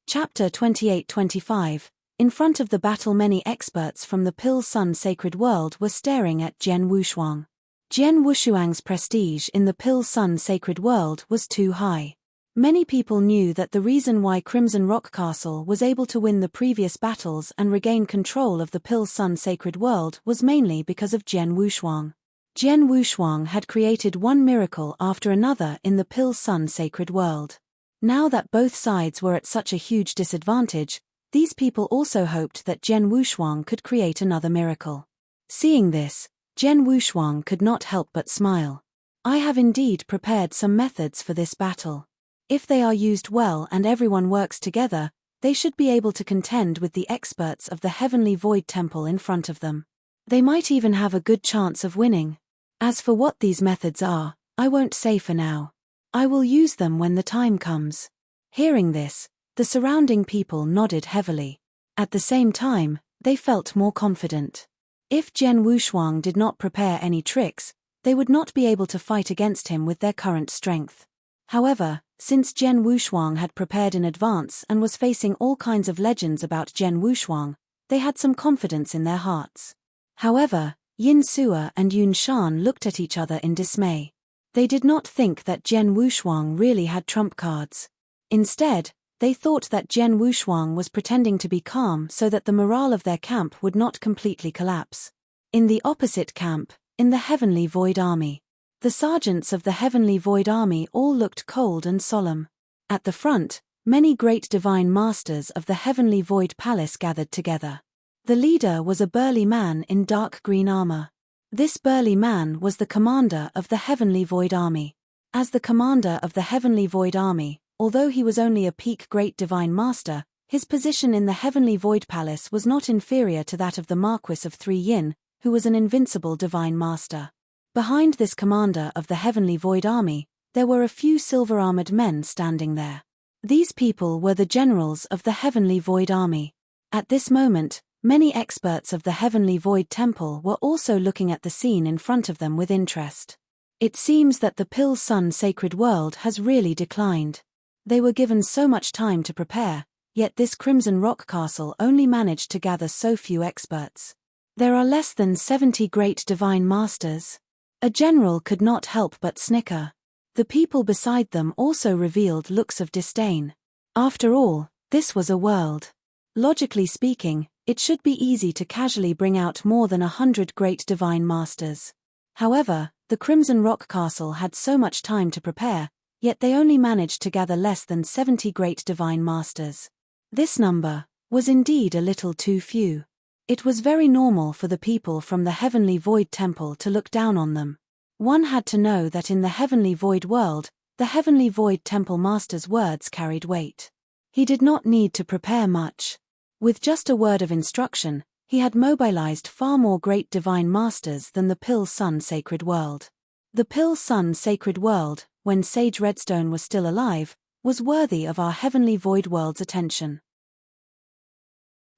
Chapter 28-25, In front of the battle, many experts from the Pill Sun sacred world were staring at Jian Wushuang. Jian Wushuang's prestige in the Pill Sun sacred world was too high. Many people knew that the reason why Crimson Rock Castle was able to win the previous battles and regain control of the Pill Sun sacred world was mainly because of Jian Wushuang. Jian Wushuang had created one miracle after another in the Pill Sun sacred world. Now that both sides were at such a huge disadvantage, these people also hoped that Jian Wushuang could create another miracle. Seeing this, Jian Wushuang could not help but smile. I have indeed prepared some methods for this battle. If they are used well and everyone works together, they should be able to contend with the experts of the Heavenly Void Temple in front of them. They might even have a good chance of winning. As for what these methods are, I won't say for now. I will use them when the time comes. Hearing this, the surrounding people nodded heavily. At the same time, they felt more confident. If Jian Wushuang did not prepare any tricks, they would not be able to fight against him with their current strength. However, since Jian Wushuang had prepared in advance and was facing all kinds of legends about Jian Wushuang, they had some confidence in their hearts. However, Yin Suo and Yun Shan looked at each other in dismay. They did not think that Jian Wushuang really had trump cards. Instead, they thought that Jian Wushuang was pretending to be calm so that the morale of their camp would not completely collapse. In the opposite camp, in the Heavenly Void Army, the sergeants of the Heavenly Void Army all looked cold and solemn. At the front, many great divine masters of the Heavenly Void Palace gathered together. The leader was a burly man in dark green armor. This burly man was the commander of the Heavenly Void Army. As the commander of the Heavenly Void Army, although he was only a peak great divine master, his position in the Heavenly Void Palace was not inferior to that of the Marquis of Three Yin, who was an invincible divine master. Behind this commander of the Heavenly Void Army, there were a few silver-armored men standing there. These people were the generals of the Heavenly Void Army. At this moment, many experts of the Heavenly Void Temple were also looking at the scene in front of them with interest. It seems that the Pill Sun sacred world has really declined. They were given so much time to prepare, yet this Crimson Rock Castle only managed to gather so few experts. There are less than 70 great divine masters. A general could not help but snicker. The people beside them also revealed looks of disdain. After all, this was a world. Logically speaking, it should be easy to casually bring out more than 100 great divine masters. However, the Crimson Rock Castle had so much time to prepare, yet they only managed to gather less than 70 great divine masters. This number was indeed a little too few. It was very normal for the people from the Heavenly Void Temple to look down on them. One had to know that in the Heavenly Void world, the Heavenly Void Temple Master's words carried weight. He did not need to prepare much. With just a word of instruction, he had mobilized far more great divine masters than the Pill Sun sacred world. The Pill Sun sacred world, when Sage Redstone was still alive, was worthy of our Heavenly Void world's attention.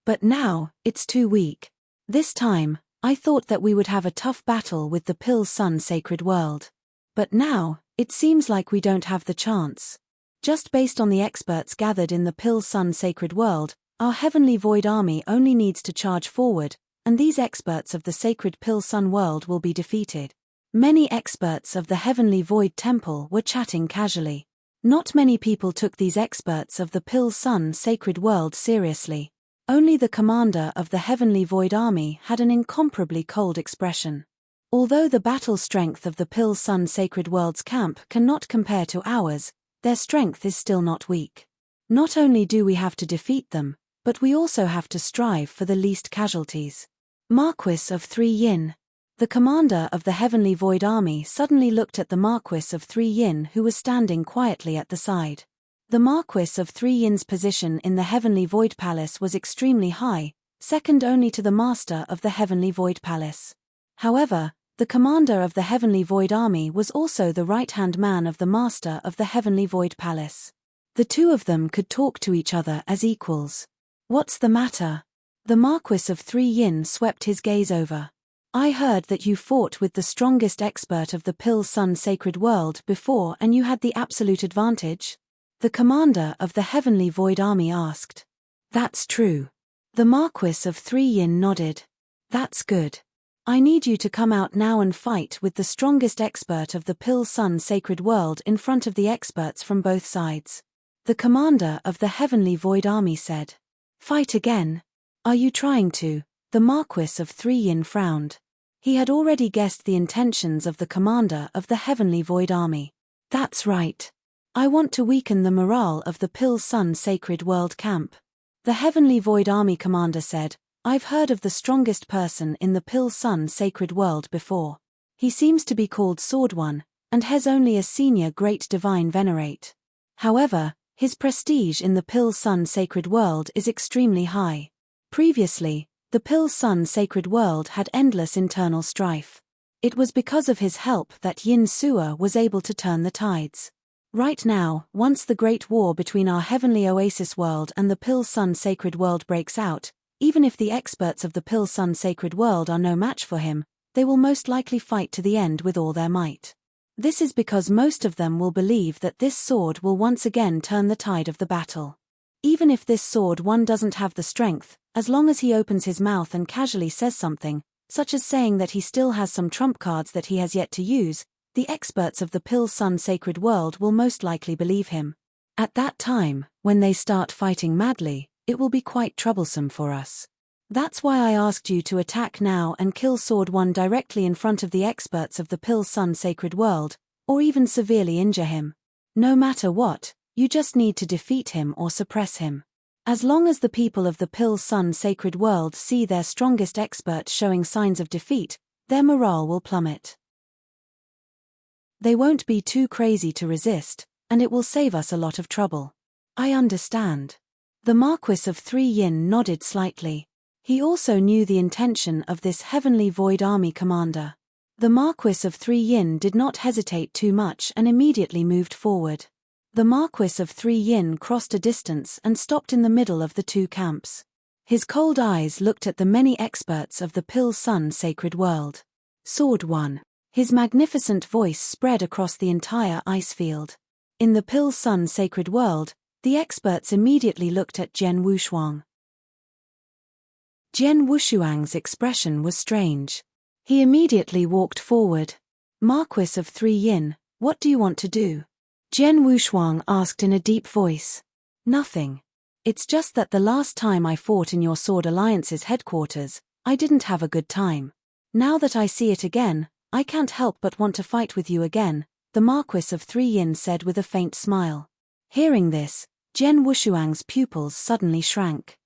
But now, it's too weak. This time, I thought that we would have a tough battle with the Pill Sun sacred world. But now, it seems like we don't have the chance. Just based on the experts gathered in the Pill Sun sacred world, our Heavenly Void Army only needs to charge forward, and these experts of the sacred Pill Sun world will be defeated. Many experts of the Heavenly Void Temple were chatting casually. Not many people took these experts of the Pill Sun sacred world seriously. Only the commander of the Heavenly Void Army had an incomparably cold expression. Although the battle strength of the Pill Sun sacred world's camp cannot compare to ours, their strength is still not weak. Not only do we have to defeat them, but we also have to strive for the least casualties. Marquis of Three Yin. The commander of the Heavenly Void Army suddenly looked at the Marquis of Three Yin, who was standing quietly at the side. The Marquis of Three Yin's position in the Heavenly Void Palace was extremely high, second only to the Master of the Heavenly Void Palace. However, the commander of the Heavenly Void Army was also the right-hand man of the Master of the Heavenly Void Palace. The two of them could talk to each other as equals. What's the matter? The Marquis of Three Yin swept his gaze over. I heard that you fought with the strongest expert of the Pill Sun sacred world before and you had the absolute advantage? The commander of the Heavenly Void Army asked. That's true. The Marquis of Three Yin nodded. That's good. I need you to come out now and fight with the strongest expert of the Pill Sun Sacred World in front of the experts from both sides. The commander of the Heavenly Void Army said. Fight again? Are you trying to? The Marquis of Three Yin frowned. He had already guessed the intentions of the commander of the Heavenly Void Army. That's right. I want to weaken the morale of the Pill Sun Sacred World camp. The Heavenly Void Army commander said, I've heard of the strongest person in the Pill Sun Sacred World before. He seems to be called Sword One, and has only a senior great divine venerate. However, his prestige in the Pill Sun Sacred World is extremely high. Previously, the Pill Sun Sacred World had endless internal strife. It was because of his help that Yin Suo was able to turn the tides. Right now, once the Great War between our Heavenly Oasis World and the Pill Sun Sacred World breaks out, even if the experts of the Pill Sun Sacred World are no match for him, they will most likely fight to the end with all their might. This is because most of them will believe that this sword will once again turn the tide of the battle. Even if this Sword One doesn't have the strength, as long as he opens his mouth and casually says something, such as saying that he still has some trump cards that he has yet to use, the experts of the Pill Sun Sacred World will most likely believe him. At that time, when they start fighting madly, it will be quite troublesome for us. That's why I asked you to attack now and kill Sword One directly in front of the experts of the Pill Sun Sacred World, or even severely injure him. No matter what, you just need to defeat him or suppress him. As long as the people of the Pill Sun Sacred World see their strongest expert showing signs of defeat, their morale will plummet. They won't be too crazy to resist, and it will save us a lot of trouble. I understand. The Marquis of Three Yin nodded slightly. He also knew the intention of this Heavenly Void Army commander. The Marquis of Three Yin did not hesitate too much and immediately moved forward. The Marquis of Three Yin crossed a distance and stopped in the middle of the two camps. His cold eyes looked at the many experts of the Pill Sun Sacred World. Sword One. His magnificent voice spread across the entire ice field. In the Pill Sun Sacred World, the experts immediately looked at Jian Wushuang. Jian Wushuang's expression was strange. He immediately walked forward. Marquis of Three Yin, what do you want to do? Jian Wushuang asked in a deep voice. Nothing. It's just that the last time I fought in your Sword Alliance's headquarters, I didn't have a good time. Now that I see it again, I can't help but want to fight with you again, the Marquis of Three Yin said with a faint smile. Hearing this, Jian Wushuang's pupils suddenly shrank.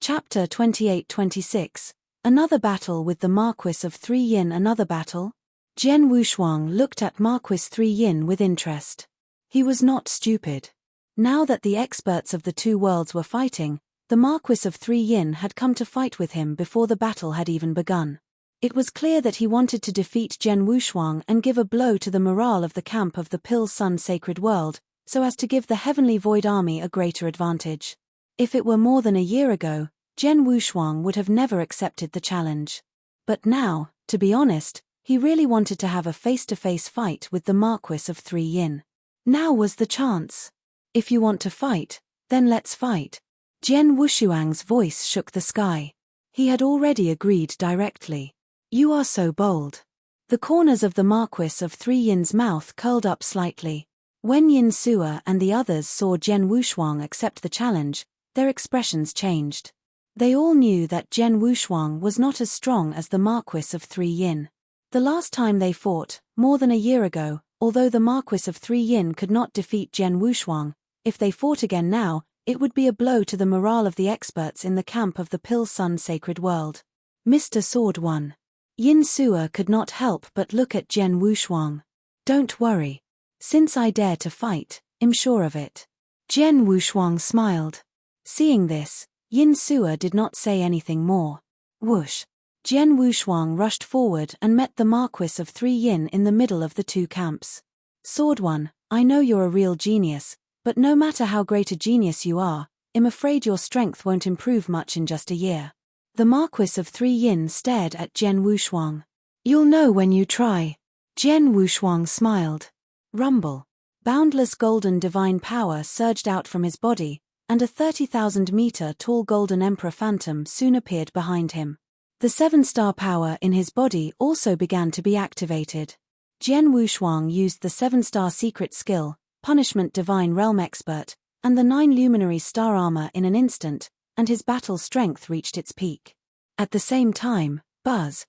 Chapter 28-26. Another battle with the Marquis of Three Yin. Another battle? Jian Wushuang looked at Marquis Three Yin with interest. He was not stupid. Now that the experts of the two worlds were fighting, the Marquis of Three Yin had come to fight with him before the battle had even begun. It was clear that he wanted to defeat Jian Wushuang and give a blow to the morale of the camp of the Pill Sun Sacred World, so as to give the Heavenly Void Army a greater advantage. If it were more than a year ago, Jian Wushuang would have never accepted the challenge. But now, to be honest, he really wanted to have a face-to-face fight with the Marquis of Three Yin. Now was the chance. If you want to fight, then let's fight. Jian Wushuang's voice shook the sky. He had already agreed directly. You are so bold. The corners of the Marquis of Three Yin's mouth curled up slightly. When Yin Suo and the others saw Jian Wushuang accept the challenge, their expressions changed. They all knew that Jian Wushuang was not as strong as the Marquis of Three Yin. The last time they fought, more than a year ago, although the Marquis of Three Yin could not defeat Jian Wushuang, if they fought again now, it would be a blow to the morale of the experts in the camp of the Pill Sun Sacred World. Mr. Sword One. Yin Suo could not help but look at Jian Wushuang. Don't worry. Since I dare to fight, I'm sure of it. Jian Wushuang smiled. Seeing this, Yin Suo did not say anything more. Whoosh. Jian Wushuang rushed forward and met the Marquis of Three Yin in the middle of the two camps. Sword One, I know you're a real genius, but no matter how great a genius you are, I'm afraid your strength won't improve much in just a year. The Marquis of Three Yin stared at Jian Wushuang. You'll know when you try. Jian Wushuang smiled. Rumble. Boundless golden divine power surged out from his body, and a 30,000-meter-tall golden emperor phantom soon appeared behind him. The 7-star power in his body also began to be activated. Jian Wushuang used the 7-star secret skill, Punishment Divine Realm Expert, and the 9 luminary star armor in an instant, and his battle strength reached its peak. At the same time, buzz,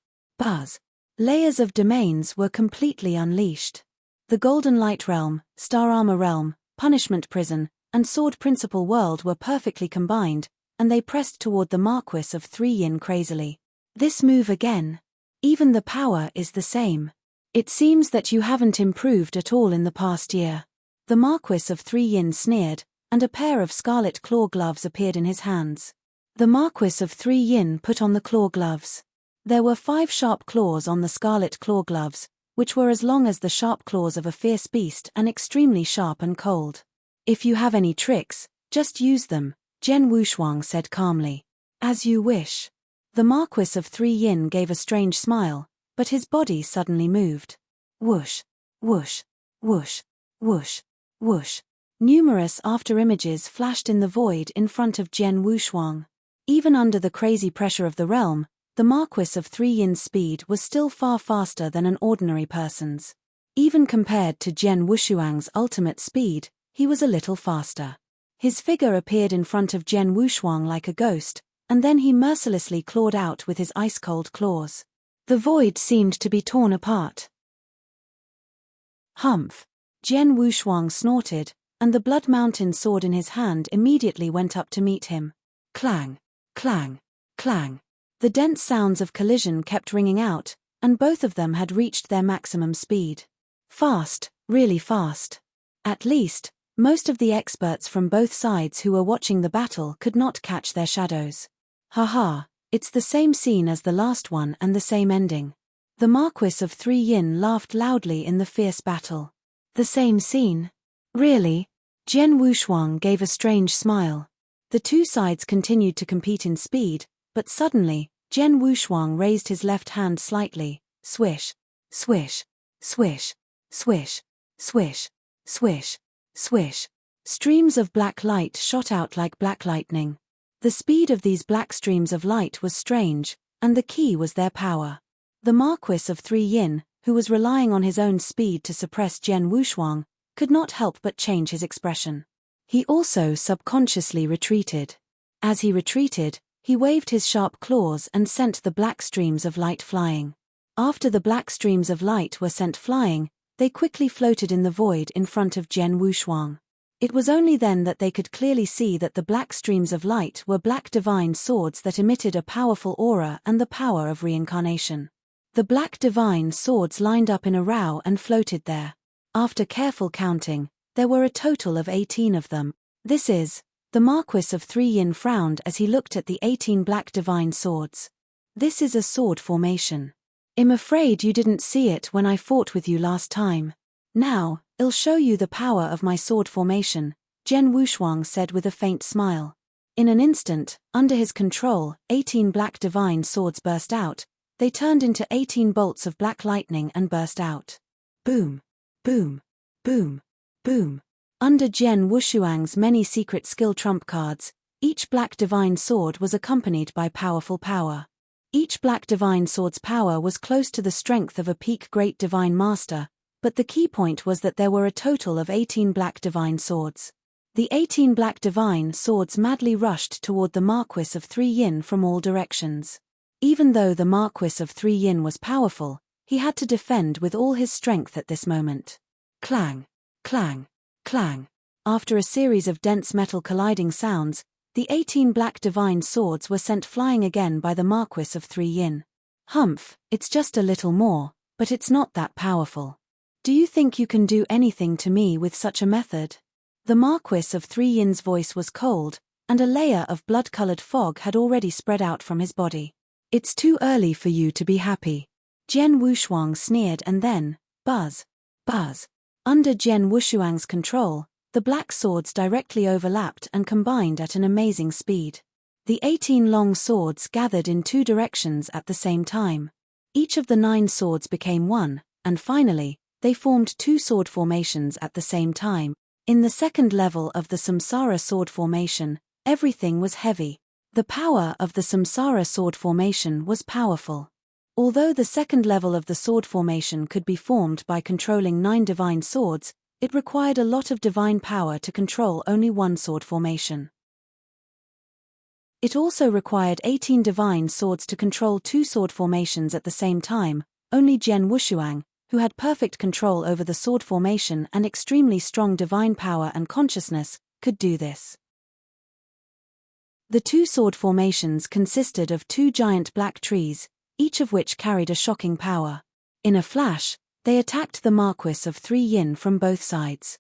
layers of domains were completely unleashed. The Golden Light Realm, Star Armor Realm, Punishment Prison, and Sword Principal World were perfectly combined, and they pressed toward the Marquis of 3 Yin crazily. This move again. Even the power is the same. It seems that you haven't improved at all in the past year. The Marquis of 3 Yin sneered, and a pair of scarlet claw gloves appeared in his hands. The Marquis of 3 Yin put on the claw gloves. There were 5 sharp claws on the scarlet claw gloves, which were as long as the sharp claws of a fierce beast and extremely sharp and cold. If you have any tricks, just use them, Jian Wushuang said calmly. As you wish. The Marquis of 3 Yin gave a strange smile, but his body suddenly moved. Whoosh, whoosh, whoosh, whoosh, whoosh. Numerous after-images flashed in the void in front of Jian Wushuang. Even under the crazy pressure of the realm, the Marquis of 3 Yin's speed was still far faster than an ordinary person's. Even compared to Jian Wushuang's ultimate speed, he was a little faster. His figure appeared in front of Jian Wushuang like a ghost, and then he mercilessly clawed out with his ice-cold claws. The void seemed to be torn apart. Humph! Jian Wushuang snorted, and the Blood Mountain sword in his hand immediately went up to meet him. Clang! Clang! Clang! The dense sounds of collision kept ringing out, and both of them had reached their maximum speed. Fast, really fast. At least, most of the experts from both sides who were watching the battle could not catch their shadows. Haha, it's the same scene as the last one and the same ending. The Marquis of 3 Yin laughed loudly in the fierce battle. The same scene? Really? Jian Wushuang gave a strange smile. The two sides continued to compete in speed, but suddenly, Jian Wushuang raised his left hand slightly. Swish, swish, swish, swish, swish, swish, swish. Streams of black light shot out like black lightning. The speed of these black streams of light was strange, and the key was their power. The Marquis of 3 Yin, who was relying on his own speed to suppress Jian Wushuang, could not help but change his expression. He also subconsciously retreated. As he retreated, he waved his sharp claws and sent the black streams of light flying. After the black streams of light were sent flying, they quickly floated in the void in front of Jian Wushuang. It was only then that they could clearly see that the black streams of light were black divine swords that emitted a powerful aura and the power of reincarnation. The black divine swords lined up in a row and floated there. After careful counting, there were a total of 18 of them. The Marquis of 3 Yin frowned as he looked at the 18 black divine swords. This is a sword formation. I'm afraid you didn't see it when I fought with you last time. Now, I'll show you the power of my sword formation, Jian Wushuang said with a faint smile. In an instant, under his control, 18 black divine swords burst out. They turned into 18 bolts of black lightning and burst out. Boom! Boom! Boom! Boom! Under Jian Wushuang's many secret skill trump cards, each black divine sword was accompanied by powerful power. Each black divine sword's power was close to the strength of a peak great divine master, but the key point was that there were a total of 18 black divine swords. The 18 black divine swords madly rushed toward the Marquis of 3 Yin from all directions. Even though the Marquis of 3 Yin was powerful, he had to defend with all his strength at this moment. Clang! Clang! Clang! After a series of dense metal colliding sounds, the 18 black divine swords were sent flying again by the Marquis of 3 Yin. Humph, it's just a little more, but it's not that powerful. Do you think you can do anything to me with such a method? The Marquis of 3 Yin's voice was cold, and a layer of blood-colored fog had already spread out from his body. It's too early for you to be happy. Jian Wushuang sneered and then, buzz, buzz. Under Jian Wushuang's control, the black swords directly overlapped and combined at an amazing speed. The 18 long swords gathered in 2 directions at the same time. Each of the 9 swords became one, and finally, they formed two sword formations at the same time. In the second level of the Samsara sword formation, everything was heavy. The power of the Samsara sword formation was powerful. Although the second level of the sword formation could be formed by controlling 9 divine swords, it required a lot of divine power to control only one sword formation. It also required 18 divine swords to control 2 sword formations at the same time. Only Jian Wushuang, who had perfect control over the sword formation and extremely strong divine power and consciousness, could do this. The 2 sword formations consisted of 2 giant black trees, each of which carried a shocking power. In a flash, they attacked the Marquis of 3 Yin from both sides.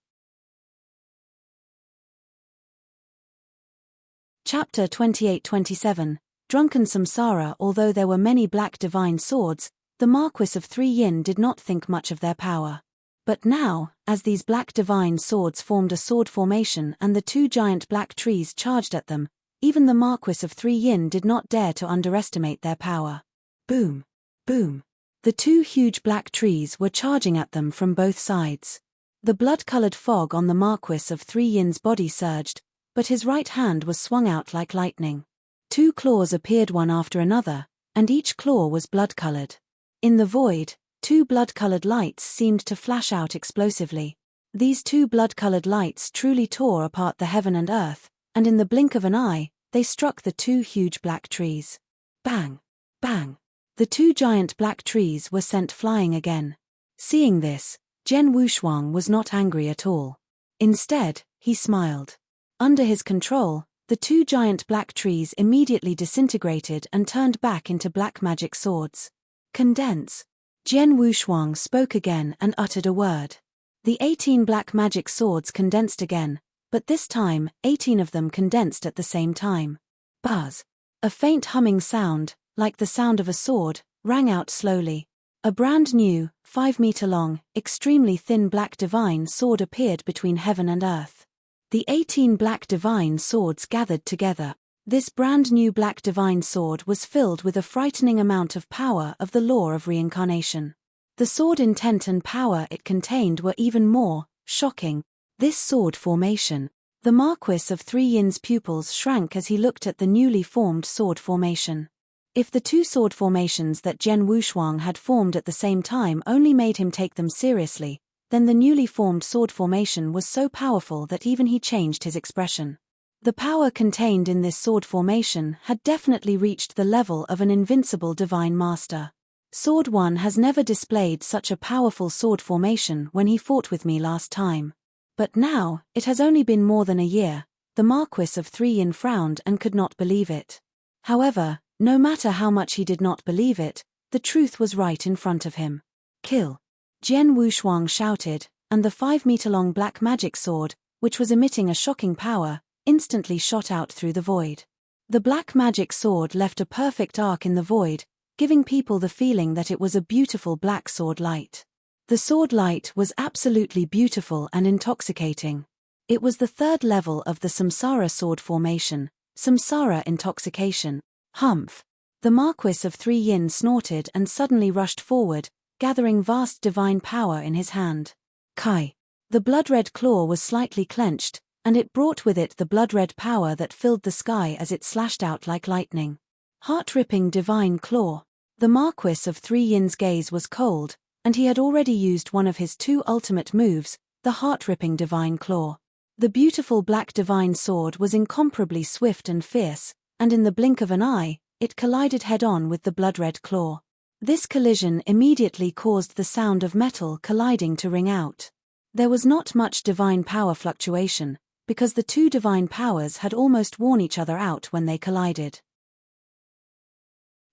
Chapter 28-27, Drunken Samsara. Although there were many black divine swords, the Marquis of 3 Yin did not think much of their power. But now, as these black divine swords formed a sword formation and the 2 giant black trees charged at them, even the Marquis of 3 Yin did not dare to underestimate their power. Boom! Boom! The 2 huge black trees were charging at them from both sides. The blood-colored fog on the Marquis of 3 Yin's body surged, but his right hand was swung out like lightning. 2 claws appeared one after another, and each claw was blood-colored. In the void, 2 blood-colored lights seemed to flash out explosively. These 2 blood-colored lights truly tore apart the heaven and earth, and in the blink of an eye, they struck the 2 huge black trees. Bang! Bang! The 2 giant black trees were sent flying again. Seeing this, Jian Wushuang was not angry at all. Instead, he smiled. Under his control, the 2 giant black trees immediately disintegrated and turned back into black magic swords. Condense. Jian Wushuang spoke again and uttered a word. The 18 black magic swords condensed again, but this time, 18 of them condensed at the same time. Buzz. A faint humming sound, like the sound of a sword, rang out slowly. A brand new, 5-meter-long, extremely thin black divine sword appeared between heaven and earth. The 18 black divine swords gathered together. This brand new black divine sword was filled with a frightening amount of power of the law of reincarnation. The sword intent and power it contained were even more shocking. This sword formation. The Marquis of 3 Yin's pupils shrank as he looked at the newly formed sword formation. If the 2 sword formations that Jian Wushuang had formed at the same time only made him take them seriously, then the newly formed sword formation was so powerful that even he changed his expression. The power contained in this sword formation had definitely reached the level of an invincible divine master. Sword 1 has never displayed such a powerful sword formation when he fought with me last time. But now, it has only been more than a year. The Marquis of 3 Yin frowned and could not believe it. However, no matter how much he did not believe it, the truth was right in front of him. Kill! Jian Wushuang shouted, and the 5-meter-long black magic sword, which was emitting a shocking power, instantly shot out through the void. The black magic sword left a perfect arc in the void, giving people the feeling that it was a beautiful black sword light. The sword light was absolutely beautiful and intoxicating. It was the 3rd level of the Samsara sword formation, Samsara intoxication. Humph! The Marquis of 3 Yin snorted and suddenly rushed forward, gathering vast divine power in his hand. Kai! The blood-red claw was slightly clenched, and it brought with it the blood-red power that filled the sky as it slashed out like lightning. Heart-ripping divine claw. The Marquis of 3 Yin's gaze was cold, and he had already used one of his 2 ultimate moves, the heart-ripping divine claw. The beautiful black divine sword was incomparably swift and fierce, and in the blink of an eye, it collided head-on with the blood-red claw. This collision immediately caused the sound of metal colliding to ring out. There was not much divine power fluctuation, because the 2 divine powers had almost worn each other out when they collided.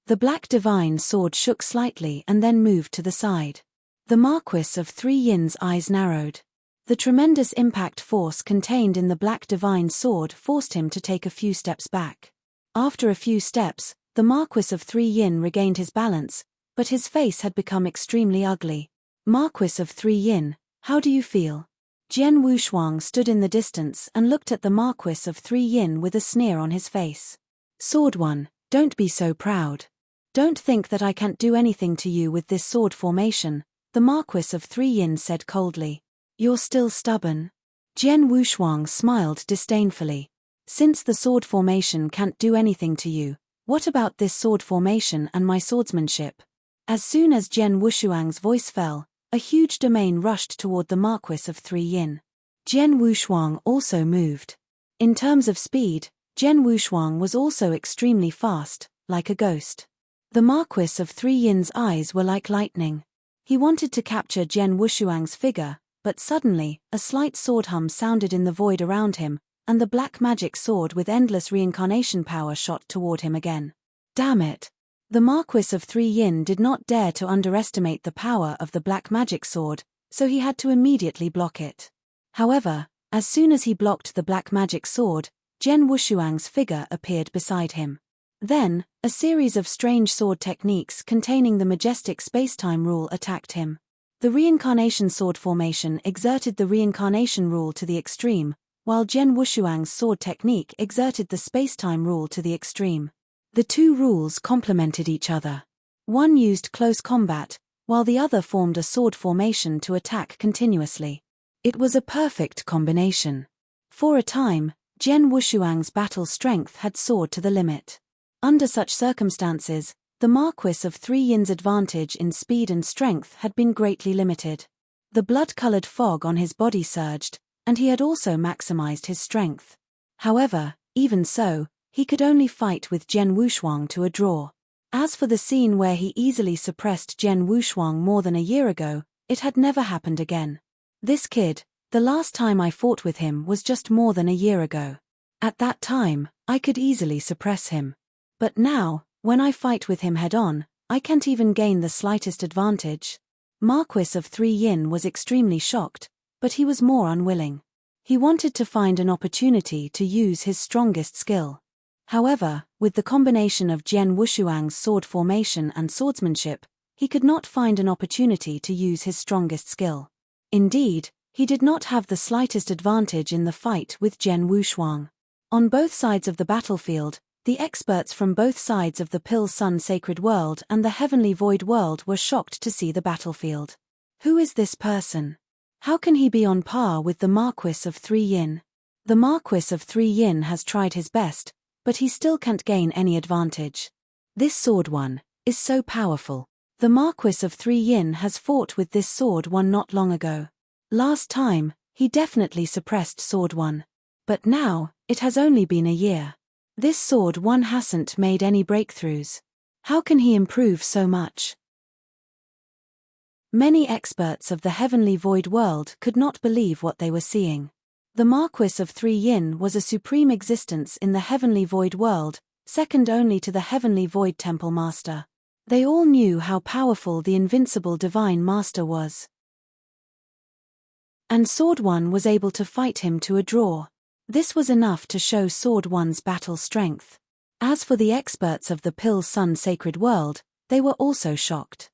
The black divine sword shook slightly and then moved to the side. The Marquis of 3 Yin's eyes narrowed. The tremendous impact force contained in the black divine sword forced him to take a few steps back. After a few steps, the Marquis of 3 Yin regained his balance, but his face had become extremely ugly. Marquis of 3 Yin, how do you feel? Jian Wushuang stood in the distance and looked at the Marquis of 3 Yin with a sneer on his face. Sword 1, don't be so proud. Don't think that I can't do anything to you with this sword formation. the Marquis of 3 Yin said coldly. You're still stubborn. Jian Wushuang smiled disdainfully. Since the sword formation can't do anything to you, what about this sword formation and my swordsmanship? As soon as Jian Wushuang's voice fell, a huge domain rushed toward the Marquis of 3 Yin. Jian Wushuang also moved. In terms of speed, Jian Wushuang was also extremely fast, like a ghost. The Marquis of 3 Yin's eyes were like lightning. He wanted to capture Jian Wushuang's figure, but suddenly, a slight sword hum sounded in the void around him, and the black magic sword with endless reincarnation power shot toward him again. Damn it! The Marquis of 3 Yin did not dare to underestimate the power of the black magic sword, so he had to immediately block it. However, as soon as he blocked the black magic sword, Jian Wushuang's figure appeared beside him. Then, a series of strange sword techniques containing the majestic space-time rule attacked him. The reincarnation sword formation exerted the reincarnation rule to the extreme, while Jian Wushuang's sword technique exerted the space-time rule to the extreme. The two rules complemented each other. One used close combat, while the other formed a sword formation to attack continuously. It was a perfect combination. For a time, Jian Wushuang's battle strength had soared to the limit. Under such circumstances, the Marquis of 3 Yin's advantage in speed and strength had been greatly limited. The blood-colored fog on his body surged, and he had also maximized his strength. However, even so, he could only fight with Jian Wushuang to a draw. As for the scene where he easily suppressed Jian Wushuang more than a year ago, it had never happened again. This kid, the last time I fought with him was just more than a year ago. At that time, I could easily suppress him. But now, when I fight with him head-on, I can't even gain the slightest advantage. Marquis of 3 Yin was extremely shocked, but he was more unwilling. He wanted to find an opportunity to use his strongest skill. However, with the combination of Jian Wushuang's sword formation and swordsmanship, he could not find an opportunity to use his strongest skill. Indeed, he did not have the slightest advantage in the fight with Jian Wushuang. On both sides of the battlefield, the experts from both sides of the Pill Sun Sacred World and the Heavenly Void World were shocked to see the battlefield. Who is this person? How can he be on par with the Marquis of 3 Yin? The Marquis of 3 Yin has tried his best, but he still can't gain any advantage. This sword one is so powerful. The Marquis of 3 Yin has fought with this sword one not long ago. Last time, he definitely suppressed sword one. But now, it has only been a year. This sword one hasn't made any breakthroughs. How can he improve so much? Many experts of the Heavenly Void World could not believe what they were seeing. The Marquis of 3 Yin was a supreme existence in the Heavenly Void World, second only to the Heavenly Void Temple Master. They all knew how powerful the invincible Divine Master was. And Sword One was able to fight him to a draw. This was enough to show Sword One's battle strength. As for the experts of the Pill Sun Sacred World, they were also shocked.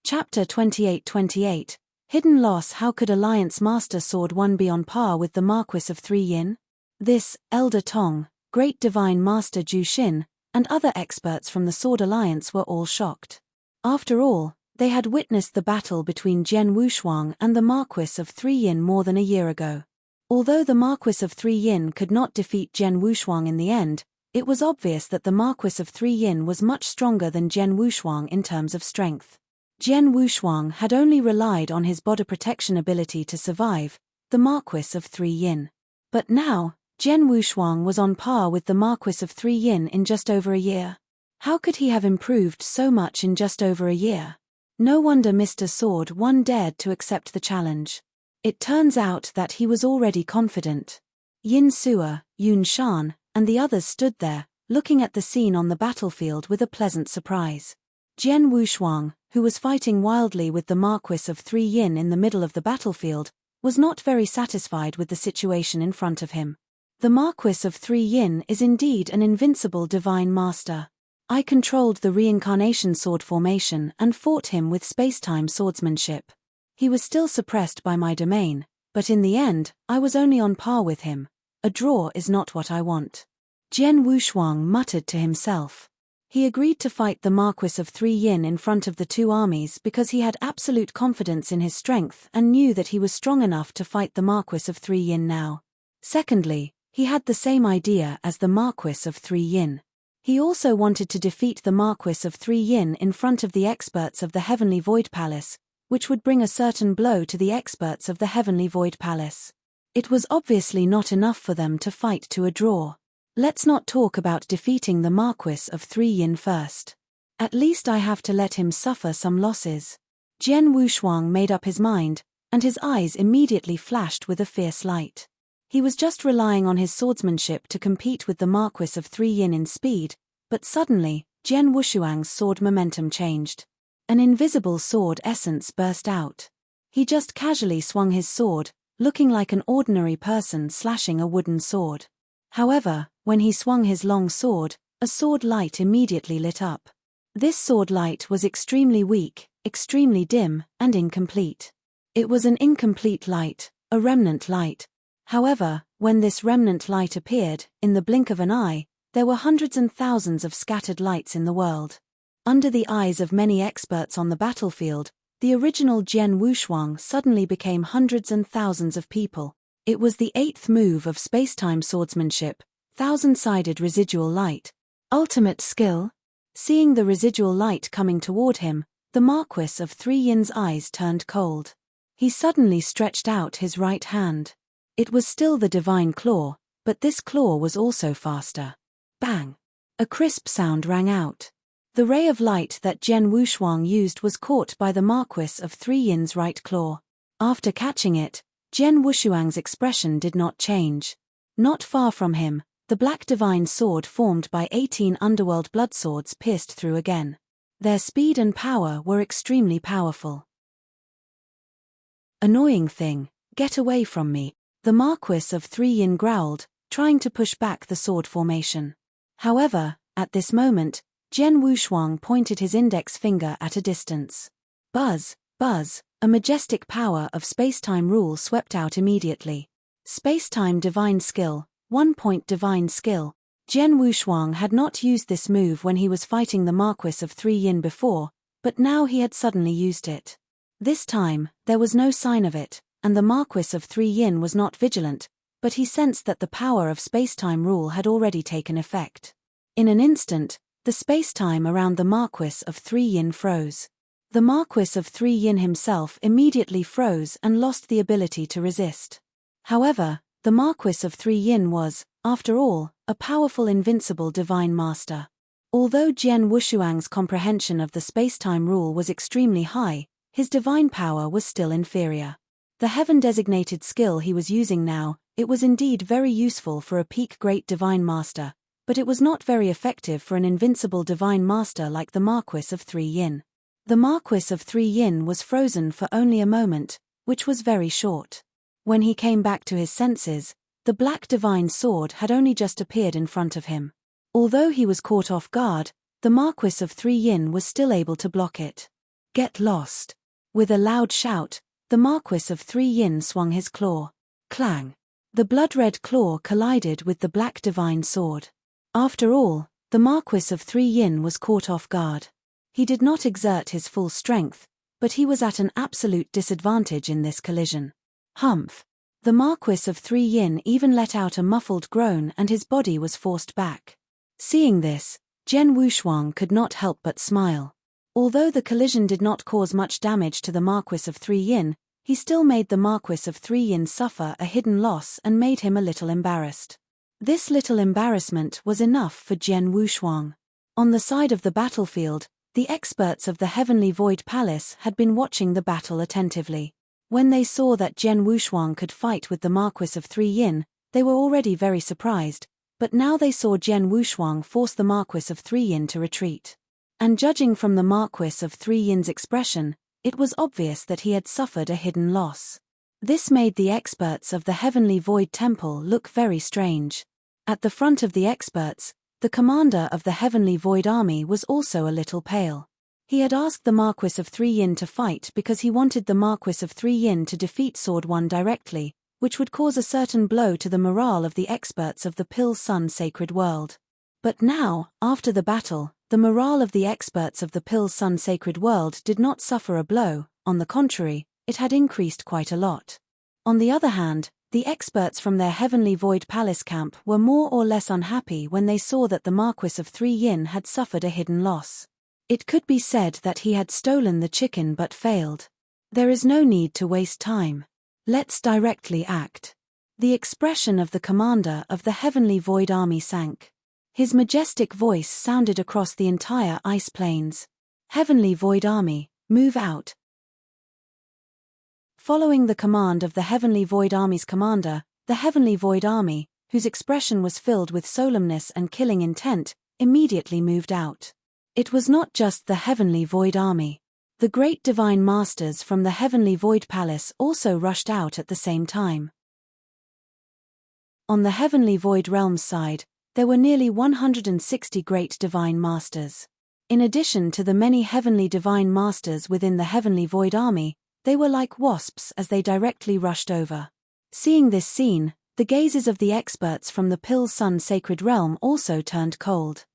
Chapter 28-28, Hidden Loss. How could Alliance Master Sword One be on par with the Marquis of 3 Yin? This, Elder Tong, Great Divine Master Ju Xin, and other experts from the Sword Alliance were all shocked. After all, they had witnessed the battle between Jian Wushuang and the Marquis of 3 Yin more than a year ago. Although the Marquis of 3 Yin could not defeat Jian Wushuang in the end, it was obvious that the Marquis of 3 Yin was much stronger than Jian Wushuang in terms of strength. Jian Wushuang had only relied on his body protection ability to survive, the Marquis of 3 Yin. But now, Jian Wushuang was on par with the Marquis of 3 Yin in just over a year. How could he have improved so much in just over a year? No wonder Mr. Sword One dared to accept the challenge. It turns out that he was already confident. Yin Suo, Yun Shan, and the others stood there, looking at the scene on the battlefield with a pleasant surprise. Jian Wushuang, who was fighting wildly with the Marquis of 3 Yin in the middle of the battlefield, was not very satisfied with the situation in front of him. The Marquis of 3 Yin is indeed an invincible divine master. I controlled the reincarnation sword formation and fought him with space-time swordsmanship. He was still suppressed by my domain, but in the end, I was only on par with him. A draw is not what I want. Jian Wushuang muttered to himself. He agreed to fight the Marquis of Three Yin in front of the two armies because he had absolute confidence in his strength and knew that he was strong enough to fight the Marquis of Three Yin now. Secondly, he had the same idea as the Marquis of Three Yin. He also wanted to defeat the Marquis of Three Yin in front of the experts of the Heavenly Void Palace, which would bring a certain blow to the experts of the Heavenly Void Palace. It was obviously not enough for them to fight to a draw. Let's not talk about defeating the Marquis of Three Yin first. At least I have to let him suffer some losses. Jian Wushuang made up his mind, and his eyes immediately flashed with a fierce light. He was just relying on his swordsmanship to compete with the Marquis of Three Yin in speed, but suddenly, Jian Wushuang's sword momentum changed. An invisible sword essence burst out. He just casually swung his sword, looking like an ordinary person slashing a wooden sword. However, when he swung his long sword, a sword light immediately lit up. This sword light was extremely weak, extremely dim, and incomplete. It was an incomplete light, a remnant light. However, when this remnant light appeared, in the blink of an eye, there were hundreds and thousands of scattered lights in the world. Under the eyes of many experts on the battlefield, the original Jian Wushuang suddenly became hundreds and thousands of people. It was the eighth move of spacetime swordsmanship, thousand-sided residual light. Ultimate skill? Seeing the residual light coming toward him, the Marquis of Three Yin's eyes turned cold. He suddenly stretched out his right hand. It was still the divine claw, but this claw was also faster. Bang! A crisp sound rang out. The ray of light that Jian Wushuang used was caught by the Marquis of Three Yin's right claw. After catching it, Jian Wushuang's expression did not change. Not far from him, the black divine sword formed by 18 underworld blood swords pierced through again. Their speed and power were extremely powerful. Annoying thing, get away from me, the Marquis of Three Yin growled, trying to push back the sword formation. However, at this moment, Jian Wushuang pointed his index finger at a distance. Buzz, buzz, a majestic power of spacetime rule swept out immediately. Spacetime divine skill, 1-point divine skill. Jian Wushuang had not used this move when he was fighting the Marquis of Three Yin before, but now he had suddenly used it. This time, there was no sign of it, and the Marquis of Three Yin was not vigilant, but he sensed that the power of spacetime rule had already taken effect. In an instant, the spacetime around the Marquis of Three Yin froze. The Marquis of Three Yin himself immediately froze and lost the ability to resist. However, the Marquis of Three Yin was, after all, a powerful invincible divine master. Although Jian Wushuang's comprehension of the spacetime rule was extremely high, his divine power was still inferior. The heaven-designated skill he was using now, it was indeed very useful for a peak great divine master, but it was not very effective for an invincible divine master like the Marquis of Three Yin. The Marquis of Three Yin was frozen for only a moment, which was very short. When he came back to his senses, the black divine sword had only just appeared in front of him. Although he was caught off guard, the Marquis of Three Yin was still able to block it. Get lost! With a loud shout, the Marquis of Three Yin swung his claw. Clang! The blood-red claw collided with the black divine sword. After all, the Marquis of Three Yin was caught off guard. He did not exert his full strength, but he was at an absolute disadvantage in this collision. Humph! The Marquis of Three Yin even let out a muffled groan and his body was forced back. Seeing this, Jian Wushuang could not help but smile. Although the collision did not cause much damage to the Marquis of Three Yin, he still made the Marquis of Three Yin suffer a hidden loss and made him a little embarrassed. This little embarrassment was enough for Jian Wushuang. On the side of the battlefield, the experts of the Heavenly Void Palace had been watching the battle attentively. When they saw that Jian Wushuang could fight with the Marquis of Three Yin, they were already very surprised, but now they saw Jian Wushuang force the Marquis of Three Yin to retreat. And judging from the Marquis of Three Yin's expression, it was obvious that he had suffered a hidden loss. This made the experts of the Heavenly Void Temple look very strange. At the front of the experts, the commander of the Heavenly Void Army was also a little pale. He had asked the Marquis of Three Yin to fight because he wanted the Marquis of Three Yin to defeat Sword One directly, which would cause a certain blow to the morale of the experts of the Pill Sun Sacred World. But now, after the battle, the morale of the experts of the Pill-Sun Sacred World did not suffer a blow. On the contrary, it had increased quite a lot. On the other hand, the experts from their Heavenly Void Palace camp were more or less unhappy when they saw that the Marquis of 3 Yin had suffered a hidden loss. It could be said that he had stolen the chicken but failed. There is no need to waste time. Let's directly act. The expression of the commander of the Heavenly Void Army sank. His majestic voice sounded across the entire ice plains. Heavenly Void Army, move out. Following the command of the Heavenly Void Army's commander, the Heavenly Void Army, whose expression was filled with solemnness and killing intent, immediately moved out. It was not just the Heavenly Void Army. The great divine masters from the Heavenly Void Palace also rushed out at the same time. On the Heavenly Void Realms side, there were nearly 160 great divine masters. In addition to the many heavenly divine masters within the Heavenly Void Army, they were like wasps as they directly rushed over. Seeing this scene, the gazes of the experts from the Pill-Sun Sacred Realm also turned cold.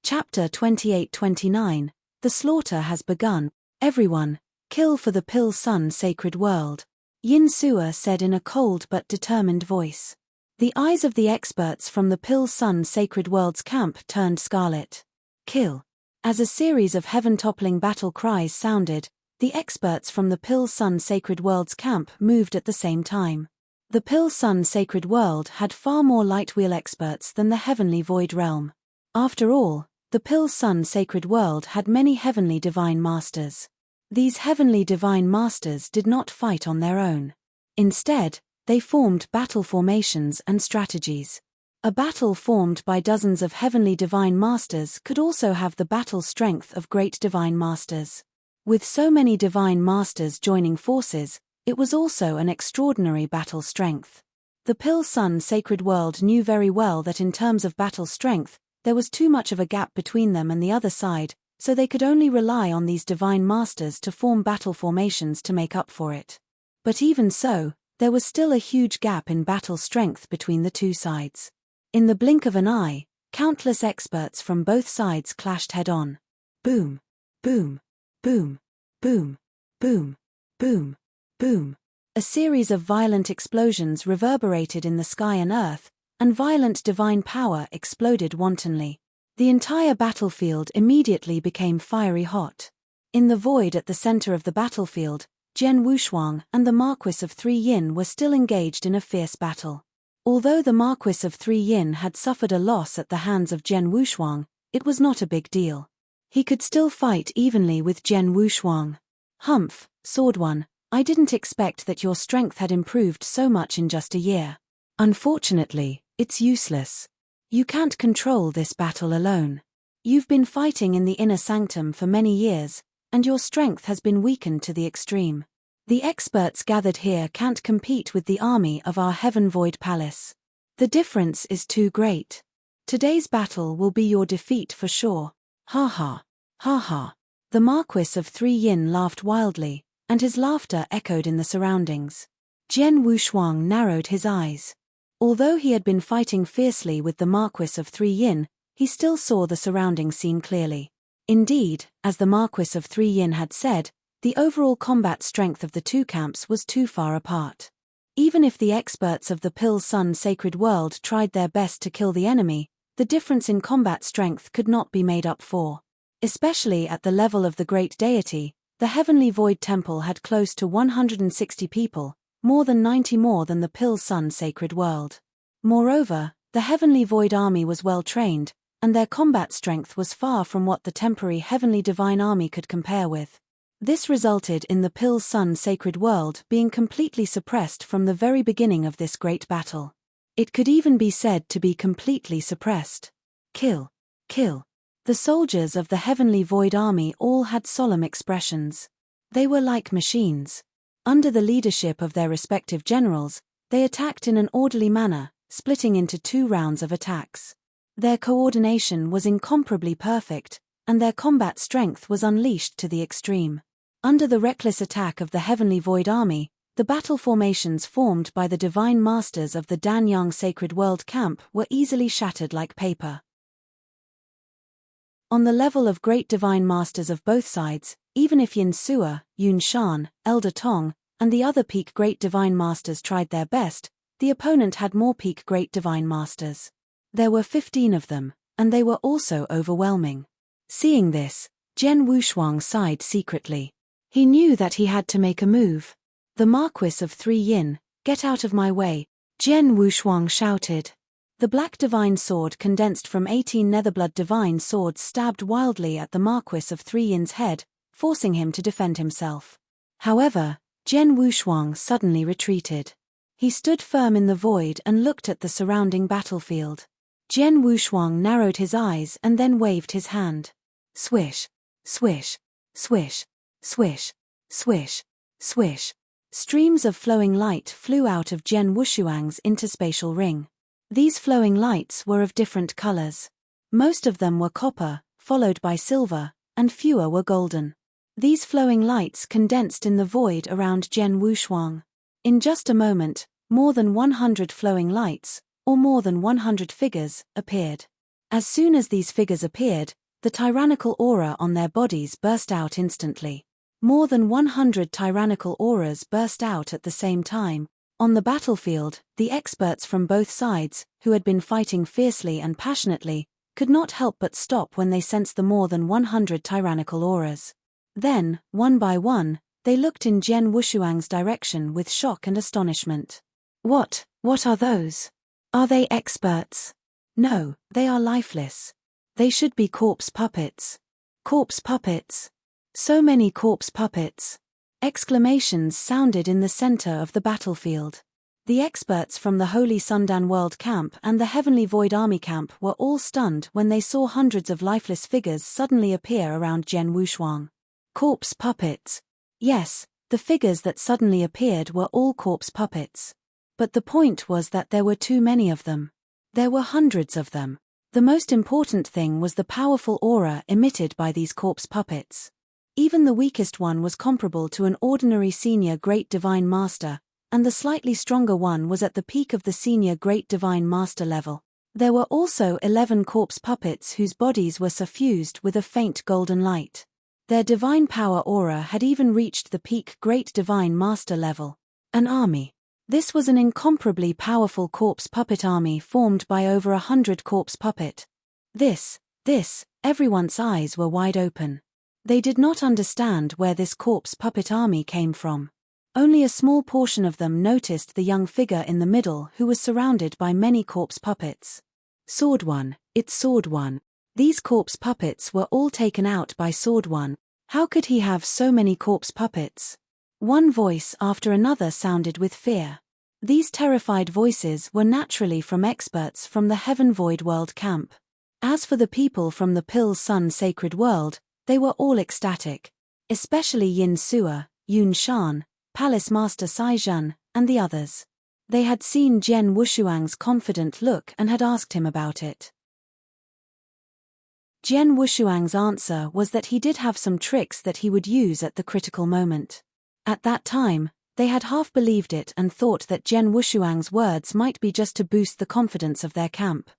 Chapter 28-29, The Slaughter has begun. Everyone, kill for the Pill-Sun Sacred World, Yin Sua said in a cold but determined voice. The eyes of the experts from the Pill-Sun Sacred World's camp turned scarlet. Kill. As a series of heaven-toppling battle cries sounded, the experts from the Pill-Sun Sacred World's camp moved at the same time. The Pill-Sun Sacred World had far more Lightwheel experts than the Heavenly Void Realm. After all, the Pill-Sun Sacred World had many heavenly divine masters. These heavenly divine masters did not fight on their own. Instead, they formed battle formations and strategies. A battle formed by dozens of heavenly divine masters could also have the battle strength of great divine masters. With so many divine masters joining forces, it was also an extraordinary battle strength. The Pill-Sun Sacred World knew very well that in terms of battle strength, there was too much of a gap between them and the other side, so they could only rely on these divine masters to form battle formations to make up for it. But even so, there was still a huge gap in battle strength between the two sides. In the blink of an eye, countless experts from both sides clashed head-on. Boom, boom, boom, boom, boom, boom, boom. A series of violent explosions reverberated in the sky and earth, and violent divine power exploded wantonly. The entire battlefield immediately became fiery hot. In the void at the center of the battlefield, Jian Wushuang and the Marquis of 3 Yin were still engaged in a fierce battle. Although the Marquis of 3 Yin had suffered a loss at the hands of Jian Wushuang, it was not a big deal. He could still fight evenly with Jian Wushuang. Humph, Sword One, I didn't expect that your strength had improved so much in just a year. Unfortunately, it's useless. You can't control this battle alone. You've been fighting in the inner sanctum for many years, and your strength has been weakened to the extreme. The experts gathered here can't compete with the army of our Heaven Void Palace. The difference is too great. Today's battle will be your defeat for sure. Ha ha, ha ha. The Marquis of 3 Yin laughed wildly, and his laughter echoed in the surroundings. Jian Wushuang narrowed his eyes. Although he had been fighting fiercely with the Marquis of 3 Yin, he still saw the surrounding scene clearly. Indeed, as the Marquis of 3 Yin had said, the overall combat strength of the two camps was too far apart. Even if the experts of the Pill-Sun Sacred World tried their best to kill the enemy, the difference in combat strength could not be made up for. Especially at the level of the Great Deity, the Heavenly Void Temple had close to 160 people, more than 90 more than the Pill-Sun Sacred World. Moreover, the Heavenly Void Army was well trained, and their combat strength was far from what the temporary Heavenly Divine Army could compare with. This resulted in the Pill-Sun Sacred World being completely suppressed from the very beginning of this great battle. It could even be said to be completely suppressed. Kill. Kill. The soldiers of the Heavenly Void Army all had solemn expressions. They were like machines. Under the leadership of their respective generals, they attacked in an orderly manner, splitting into 2 rounds of attacks. Their coordination was incomparably perfect, and their combat strength was unleashed to the extreme. Under the reckless attack of the Heavenly Void Army, the The battle formations formed by the divine masters of the Danyang Sacred World Camp were easily shattered like paper. On the level of great divine masters of both sides, even if Yin Sua, Yun Shan, Elder Tong, and the other peak great divine masters tried their best, the opponent had more peak great divine masters. There were 15 of them, and they were also overwhelming. Seeing this, Jian Wushuang sighed secretly. He knew that he had to make a move. The Marquis of Three Yin, get out of my way, Jian Wushuang shouted. The black divine sword condensed from 18 netherblood divine swords stabbed wildly at the Marquis of Three Yin's head, forcing him to defend himself. However, Jian Wushuang suddenly retreated. He stood firm in the void and looked at the surrounding battlefield. Jian Wushuang narrowed his eyes and then waved his hand. Swish, swish, swish, swish, swish, swish. Streams of flowing light flew out of Jian Wushuang's interspatial ring. These flowing lights were of different colors. Most of them were copper, followed by silver, and fewer were golden. These flowing lights condensed in the void around Jian Wushuang. In just a moment, more than 100 flowing lights, or more than 100 figures, appeared. As soon as these figures appeared, the tyrannical aura on their bodies burst out instantly. More than 100 tyrannical auras burst out at the same time. On the battlefield, the experts from both sides, who had been fighting fiercely and passionately, could not help but stop when they sensed the more than 100 tyrannical auras. Then, one by one, they looked in Jian Wushuang's direction with shock and astonishment. What are those? Are they experts? No, they are lifeless. They should be corpse puppets. Corpse puppets. So many corpse puppets. Exclamations sounded in the center of the battlefield. The experts from the Holy Sundan World Camp and the Heavenly Void Army Camp were all stunned when they saw hundreds of lifeless figures suddenly appear around Jian Wushuang. Corpse puppets. Yes, the figures that suddenly appeared were all corpse puppets. But the point was that there were too many of them. There were hundreds of them. The most important thing was the powerful aura emitted by these corpse puppets. Even the weakest one was comparable to an ordinary senior Great Divine Master, and the slightly stronger one was at the peak of the senior Great Divine Master level. There were also 11 corpse puppets whose bodies were suffused with a faint golden light. Their divine power aura had even reached the peak Great Divine Master level. An army. This was an incomparably powerful corpse puppet army formed by over 100 corpse puppet. Everyone's eyes were wide open. They did not understand where this corpse puppet army came from. Only a small portion of them noticed the young figure in the middle who was surrounded by many corpse puppets. Sword One, it's Sword One. These corpse puppets were all taken out by Sword One. How could he have so many corpse puppets? One voice after another sounded with fear. These terrified voices were naturally from experts from the Heaven Void World Camp. As for the people from the Pill Sun Sacred World, they were all ecstatic. Especially Yin Sua, Yun Shan, Palace Master Saizhan, and the others. They had seen Jian Wushuang's confident look and had asked him about it. Jian Wushuang's answer was that he did have some tricks that he would use at the critical moment. At that time, they had half believed it and thought that Jian Wushuang's words might be just to boost the confidence of their camp.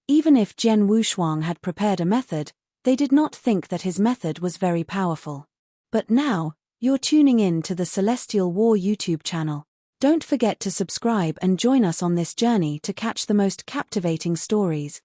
Even if Jian Wushuang had prepared a method, they did not think that his method was very powerful. But now, you're tuning in to the Celestial War YouTube channel. Don't forget to subscribe and join us on this journey to catch the most captivating stories.